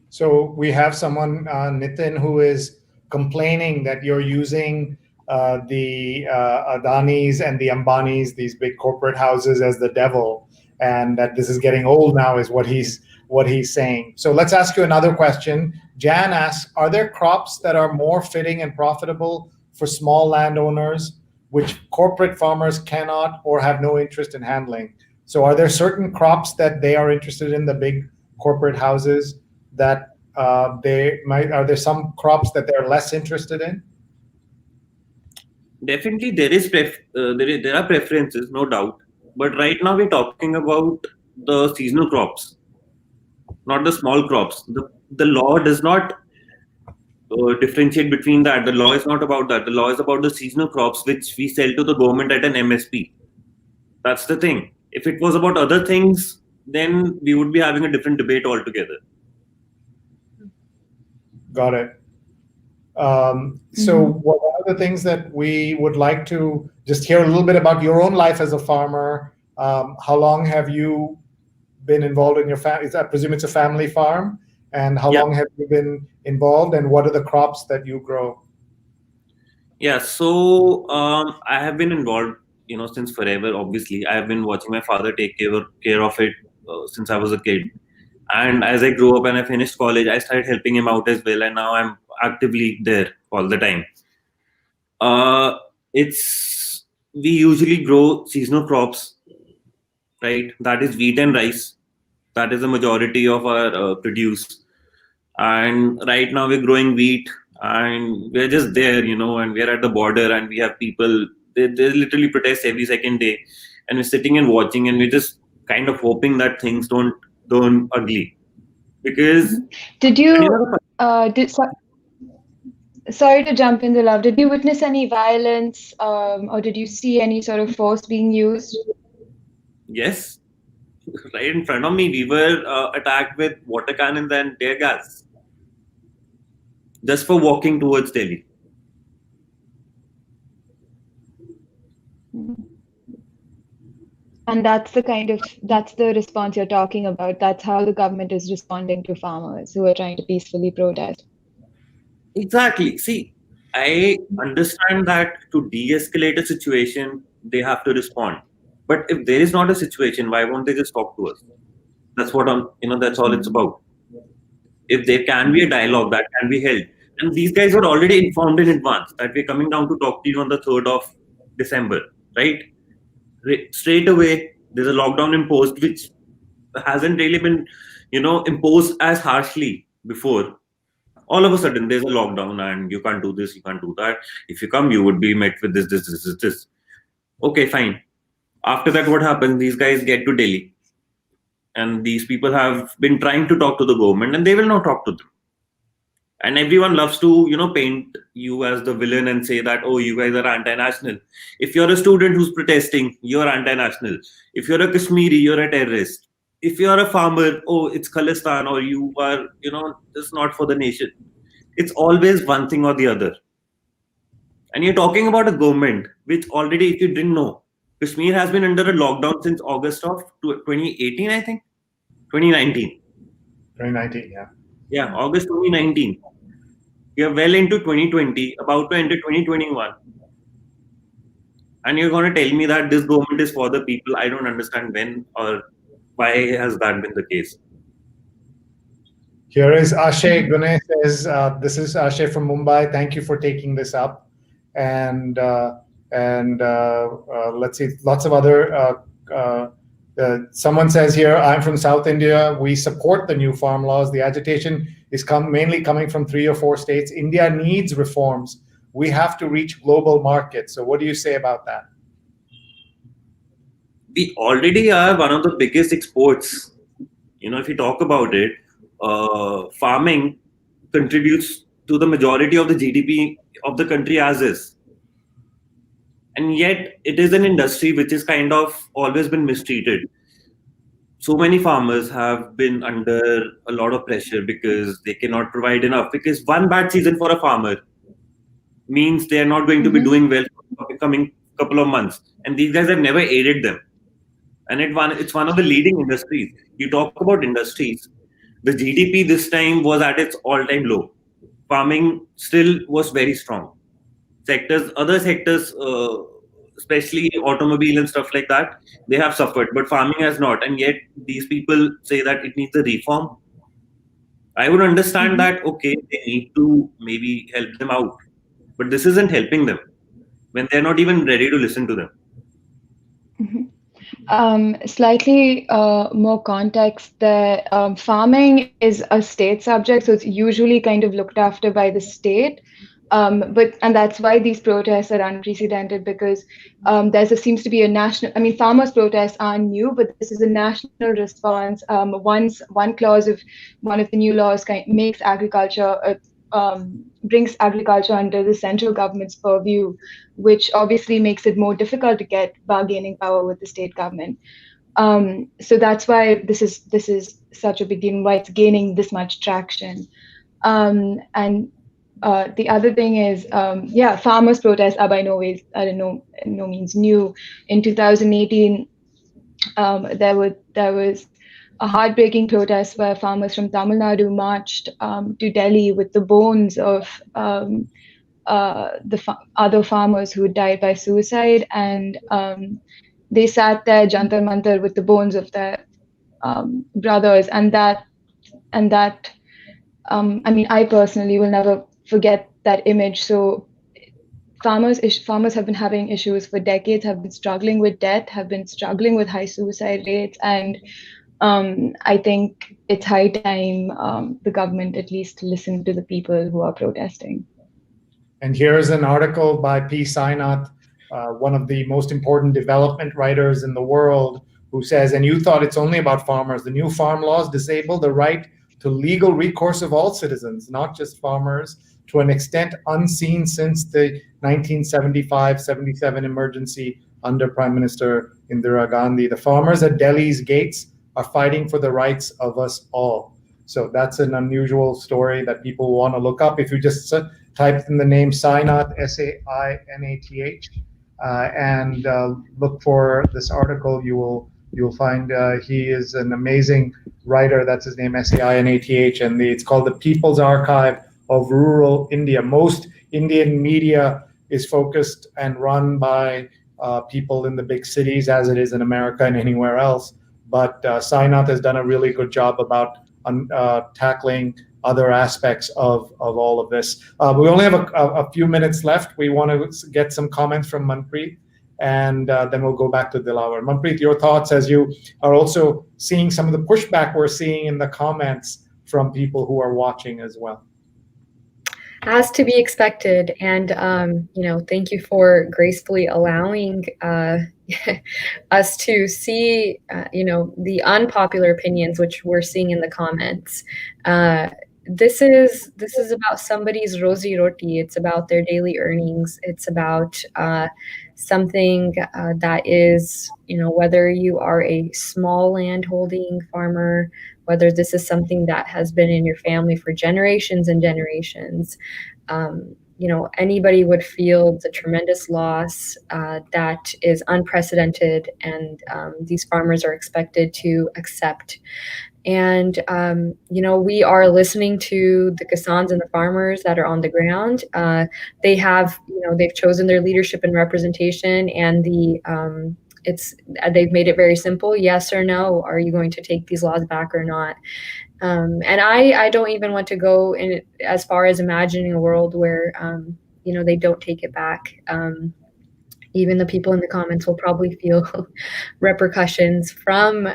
[SPEAKER 1] So we have someone, Nitin, who is complaining that you're using the Adanis and the Ambanis, these big corporate houses, as the devil, and that this is getting old now, is what he's saying. So let's ask you another question. Jan asks, are there crops that are more fitting and profitable for small landowners, which corporate farmers cannot or have no interest in handling? So are there certain crops that they are interested in, the big corporate houses, that are there some crops that they're less interested in?
[SPEAKER 4] Definitely, there are preferences, no doubt. But right now we're talking about the seasonal crops, not the small crops. The law does not differentiate between that. The law is not about that. The law is about the seasonal crops which we sell to the government at an MSP. That's the thing. If it was about other things, then we would be having a different debate altogether.
[SPEAKER 1] Got it. So what are the things that we would like to just hear a little bit about your own life as a farmer? How long have you been involved in your family? I presume it's a family farm. And how long have you been involved, and what are the crops that you grow?
[SPEAKER 4] Yeah, so I have been involved, since forever. Obviously, I have been watching my father take care of it since I was a kid. And as I grew up and I finished college, I started helping him out as well. And now I'm actively there all the time. We usually grow seasonal crops, right? That is wheat and rice. That is the majority of our produce. And right now we're growing wheat, and we're just there, and we're at the border, and we have people, they literally protest every second day, and we're sitting and watching, and we're just kind of hoping that things don't turn ugly. Because
[SPEAKER 2] sorry to jump in, Dilawar. Did you witness any violence, or did you see any sort of force being used?
[SPEAKER 4] Yes, right in front of me, we were attacked with water cannons and tear gas just for walking towards Delhi.
[SPEAKER 2] And that's the response you're talking about. That's how the government is responding to farmers who are trying to peacefully protest.
[SPEAKER 4] Exactly. See, I understand that to de-escalate a situation, they have to respond. But if there is not a situation, why won't they just talk to us? That's what that's all it's about. If there can be a dialogue, that can be held. And these guys were already informed in advance that we're coming down to talk to you on the 3rd of December, right? Straight away, there's a lockdown imposed, which hasn't really been, imposed as harshly before. All of a sudden, there's a lockdown and you can't do this, you can't do that. If you come, you would be met with this. Okay, fine. After that, what happens? These guys get to Delhi. And these people have been trying to talk to the government, and they will not talk to them. And everyone loves to, paint you as the villain and say that, oh, you guys are anti-national. If you're a student who's protesting, you're anti-national. If you're a Kashmiri, you're a terrorist. If you're a farmer, oh, it's Khalistan, or you are, just not for the nation. It's always one thing or the other. And you're talking about a government which already, if you didn't know, Kashmir has been under a lockdown since August of 2018, I think. 2019.
[SPEAKER 1] 2019, yeah.
[SPEAKER 4] Yeah, August 2019. We are well into 2020, about to enter 2021. And you're going to tell me that this government is for the people. I don't understand when or why has that been the case.
[SPEAKER 1] Here is Ashay Gunay says, this is Ashay from Mumbai. Thank you for taking this up. And let's see, lots of other, someone says here, I'm from South India. We support the new farm laws. The agitation is mainly coming from 3 or 4 states. India needs reforms. We have to reach global markets. So what do you say about that?
[SPEAKER 4] We already are one of the biggest exports. If you talk about it, farming contributes to the majority of the GDP of the country as is. And yet it is an industry which is kind of always been mistreated. So many farmers have been under a lot of pressure because they cannot provide enough. Because one bad season for a farmer means they are not going to be doing well for the coming couple of months. And these guys have never aided them. And it's one of the leading industries. You talk about industries. The GDP this time was at its all-time low. Farming still was very strong. Other sectors, especially automobile and stuff like that, they have suffered, but farming has not. And yet these people say that it needs a reform. I would understand that, okay, they need to maybe help them out, but this isn't helping them when they're not even ready to listen to them.
[SPEAKER 2] Slightly more context there. Farming is a state subject, so it's usually kind of looked after by the state. And that's why these protests are unprecedented, because seems to be a national. I mean, farmers' protests aren't new, but this is a national response. One clause of one of the new laws makes agriculture. Brings agriculture under the central government's purview, which obviously makes it more difficult to get bargaining power with the state government. So that's why this is such a big deal, why it's gaining this much traction. And the other thing is, farmers' protests are by no means new. In 2018, there was a heartbreaking protest where farmers from Tamil Nadu marched to Delhi with the bones of other farmers who died by suicide, and they sat there Jantar Mantar with the bones of their brothers, and that I mean, I personally will never forget that image. So farmers have been having issues for decades, have been struggling with debt, have been struggling with high suicide rates, and I think it's high time the government at least listen to the people who are protesting.
[SPEAKER 1] And here's an article by P. Sainath, one of the most important development writers in the world, who says, and you thought it's only about farmers. The new farm laws disable the right to legal recourse of all citizens, not just farmers, to an extent unseen since the 1975-77 emergency under Prime Minister Indira Gandhi. The farmers at Delhi's gates are fighting for the rights of us all. So that's an unusual story that people want to look up. If you just type in the name Sainath, Sainath, and look for this article, you'll find he is an amazing writer. That's his name, Sainath, and it's called the People's Archive of Rural India. Most Indian media is focused and run by people in the big cities, as it is in America and anywhere else. But Sainath has done a really good job about tackling other aspects of all of this. We only have a few minutes left. We want to get some comments from Manpreet, and then we'll go back to Dilawar. Manpreet, your thoughts as you are also seeing some of the pushback we're seeing in the comments from people who are watching as well.
[SPEAKER 3] As to be expected, and thank you for gracefully allowing us to see, the unpopular opinions which we're seeing in the comments. This is about somebody's rosy roti. It's about their daily earnings. It's about something that is, whether you are a small landholding farmer, whether this is something that has been in your family for generations and generations. Anybody would feel the tremendous loss that is unprecedented, and these farmers are expected to accept. And, we are listening to the Kisans and the farmers that are on the ground. They have, they've chosen their leadership and representation, and they've made it very simple. Yes or no. Are you going to take these laws back or not? And I don't even want to go in as far as imagining a world where, they don't take it back. Even the people in the comments will probably feel repercussions from,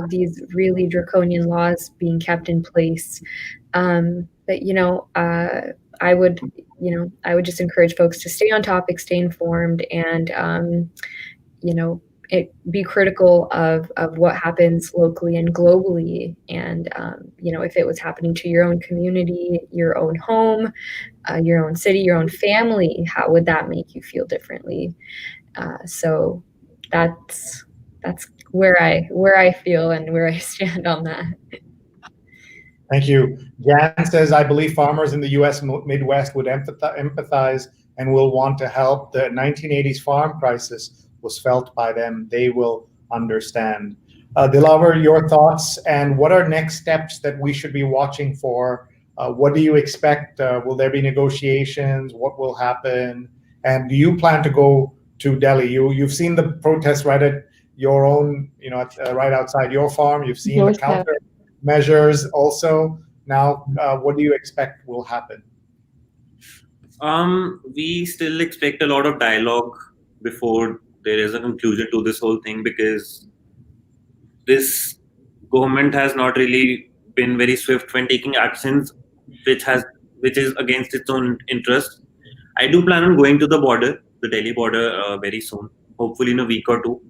[SPEAKER 3] these really draconian laws being kept in place. But, I would just encourage folks to stay on topic, stay informed, and, be critical of what happens locally and globally. And, if it was happening to your own community, your own home, your own city, your own family, how would that make you feel differently? So that's where I feel and where I stand on that.
[SPEAKER 1] Thank you. Jan says, I believe farmers in the US Midwest would empathize and will want to help. The 1980s farm crisis was felt by them. They will understand. Dilawar, your thoughts, and what are next steps that we should be watching for? What do you expect? Will there be negotiations? What will happen? And do you plan to go to Delhi? You've seen the protests right at your own, right outside your farm. You've seen the counter measures also. Now, what do you expect will happen?
[SPEAKER 4] We still expect a lot of dialogue before there is a conclusion to this whole thing, because this government has not really been very swift when taking actions which is against its own interest. I do plan on going to the Delhi border, very soon, hopefully in a week or two.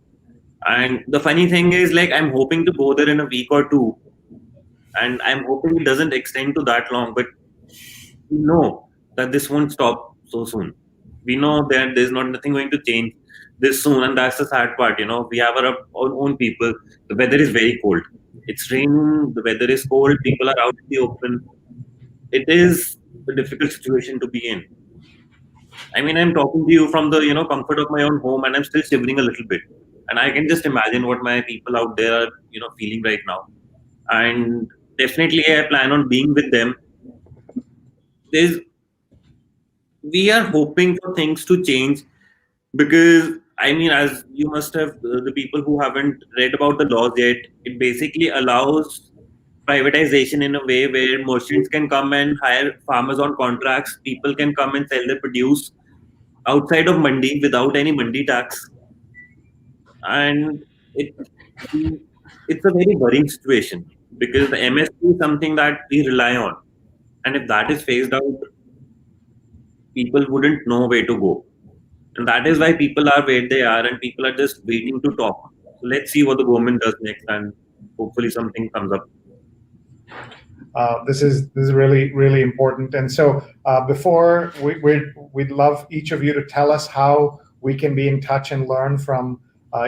[SPEAKER 4] And the funny thing is, I'm hoping to go there in a week or two, and I'm hoping it doesn't extend to that long. But we know that this won't stop so soon. We know that there's nothing going to change this soon, and that's the sad part. We have our own people. The weather is very cold. It's raining. The weather is cold. People are out in the open. It is a difficult situation to be in. I mean, I'm talking to you from the comfort of my own home, and I'm still shivering a little bit. And I can just imagine what my people out there are feeling right now. And definitely, I plan on being with them. We are hoping for things to change, because I mean, as you must have, the people who haven't read about the laws yet, it basically allows privatization in a way where merchants can come and hire farmers on contracts. People can come and sell their produce outside of mandi without any mandi tax, and it's a very worrying situation, because the MSP is something that we rely on, and if that is phased out, people wouldn't know where to go. And that is why people are where they are, and people are just waiting to talk. So let's see what the government does next, and hopefully something comes up.
[SPEAKER 1] This is really, really important. And so before we'd love each of you to tell us how we can be in touch and learn from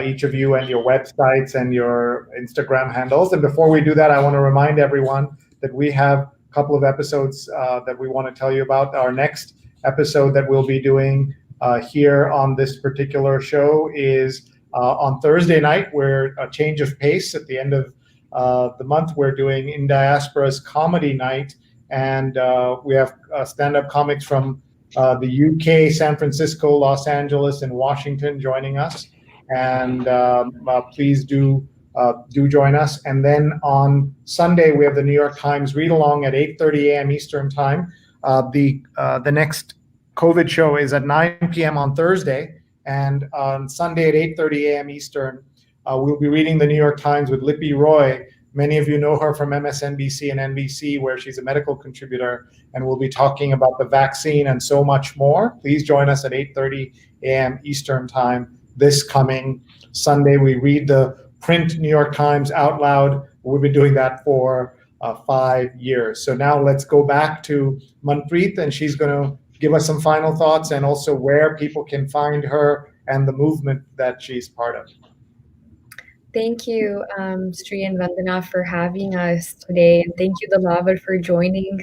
[SPEAKER 1] each of you and your websites and your Instagram handles. And before we do that, I want to remind everyone that we have a couple of episodes that we want to tell you about. Our next episode that we'll be doing here on this particular show is on Thursday night. We're a change of pace at the end of the month. We're doing In Diaspora's comedy night, and we have stand-up comics from the UK, San Francisco, Los Angeles, and Washington joining us. And please do join us. And then on Sunday we have the New York Times read along at 8:30 a.m. Eastern time. The next COVID show is at 9 p.m. on Thursday, and on Sunday at 8:30 a.m. Eastern, we'll be reading the New York Times with Lippy Roy. Many of you know her from MSNBC and NBC, where she's a medical contributor, and we'll be talking about the vaccine and so much more. Please join us at 8:30 a.m. Eastern time this coming Sunday. We read the print New York Times out loud. We've been doing that for 5 years. So now let's go back to Manpreet, and she's going to give us some final thoughts and also where people can find her and the movement that she's part of.
[SPEAKER 3] Thank you, Sree and Vandana, for having us today, and thank you, Dilawar, for joining.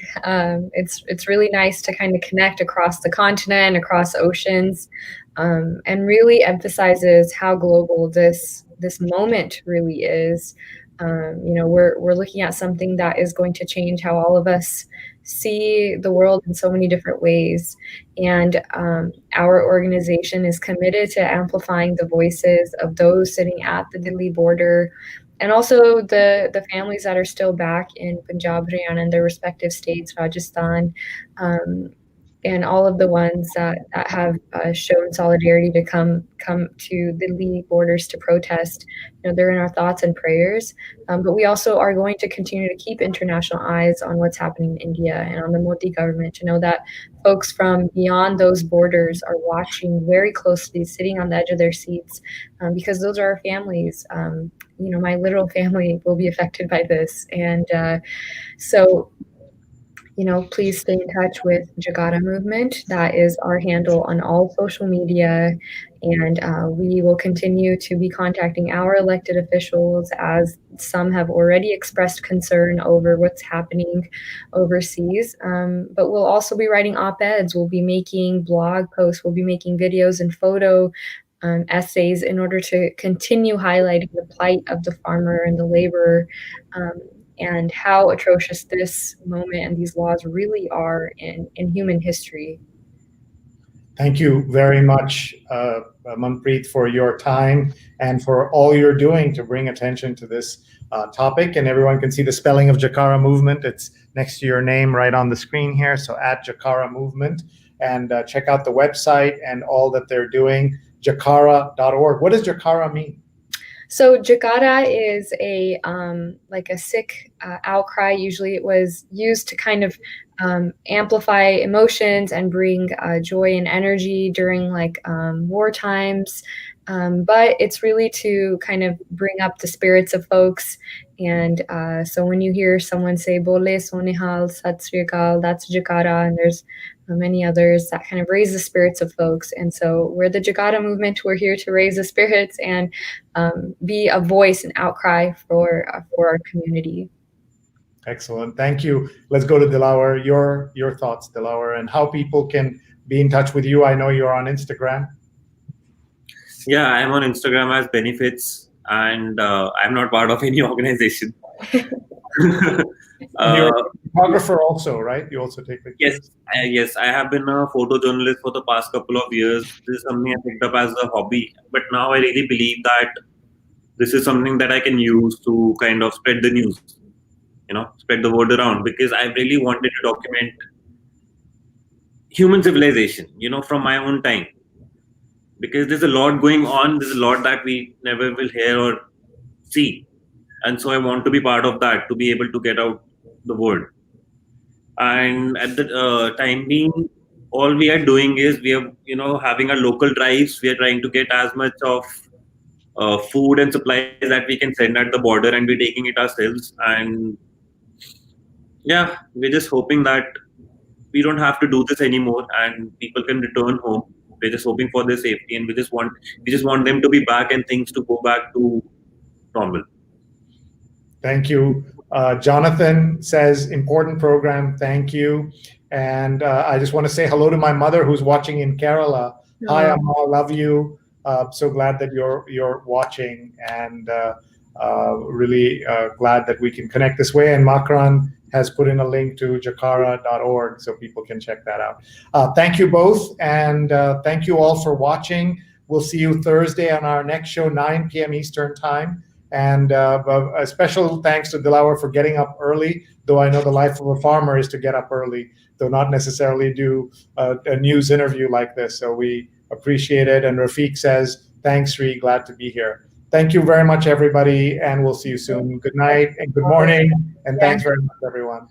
[SPEAKER 3] It's really nice to kind of connect across the continent, across oceans, and really emphasizes how global this moment really is. We're looking at something that is going to change how all of us see the world in so many different ways. And our organization is committed to amplifying the voices of those sitting at the Delhi border, and also the families that are still back in Punjab, Haryana, and their respective states, Rajasthan, and all of the ones that have shown solidarity to come to the Lee borders to protest. They're in our thoughts and prayers. But we also are going to continue to keep international eyes on what's happening in India and on the Modi government, to know that folks from beyond those borders are watching very closely, sitting on the edge of their seats, because those are our families. My literal family will be affected by this. And so please stay in touch with Jakara Movement. That is our handle on all social media. And we will continue to be contacting our elected officials, as some have already expressed concern over what's happening overseas. But we'll also be writing op-eds. We'll be making blog posts. We'll be making videos and photo essays in order to continue highlighting the plight of the farmer and the laborer, and how atrocious this moment and these laws really are in human history.
[SPEAKER 1] Thank you very much, Manpreet, for your time and for all you're doing to bring attention to this topic. And everyone can see the spelling of Jakara Movement. It's next to your name right on the screen here. So at Jakara Movement, and check out the website and all that they're doing, jakara.org. What does Jakara mean?
[SPEAKER 3] So Jakarta is a Sikh outcry. Usually it was used to kind of amplify emotions and bring joy and energy during war times. But it's really to kind of bring up the spirits of folks. And so when you hear someone say Bole Sonihal, Sat Sri Akal, that's Jakarta, and there's many others that kind of raise the spirits of folks. And so we're the Jakara Movement. We're here to raise the spirits and be a voice and outcry for our community.
[SPEAKER 1] Excellent. Thank you. Let's go to Dilawar. Your thoughts, Dilawar, and how people can be in touch with you. I know you're on Instagram.
[SPEAKER 4] Yeah, I'm on Instagram as Benefits, and I'm not part of any organization.
[SPEAKER 1] You're a photographer also, right? You also take pictures?
[SPEAKER 4] Yes. I have been a photojournalist for the past couple of years. This is something I picked up as a hobby, but now I really believe that this is something that I can use to kind of spread the news, spread the word around, because I really wanted to document human civilization, from my own time. Because there's a lot going on, there's a lot that we never will hear or see. And so I want to be part of that, to be able to get out the word. And at the time being, all we are doing is we are, having our local drives. We are trying to get as much of food and supplies that we can send at the border, and we're taking it ourselves. And yeah, we're just hoping that we don't have to do this anymore and people can return home. We're just hoping for their safety, and we just want them to be back and things to go back to normal.
[SPEAKER 1] Thank you. Jonathan says, important program. Thank you. And I just want to say hello to my mother who's watching in Kerala. Hi, Amma, love you. So glad that you're watching, and really glad that we can connect this way. And Makran has put in a link to jakara.org so people can check that out. Thank you both, and thank you all for watching. We'll see you Thursday on our next show, 9 p.m. Eastern Time. And a special thanks to Dilawar for getting up early, though I know the life of a farmer is to get up early, though not necessarily do a news interview like this. So we appreciate it. And Rafiq says, thanks, Sree, glad to be here. Thank you very much, everybody, and we'll see you soon. Good night and good morning, and thanks very much, everyone.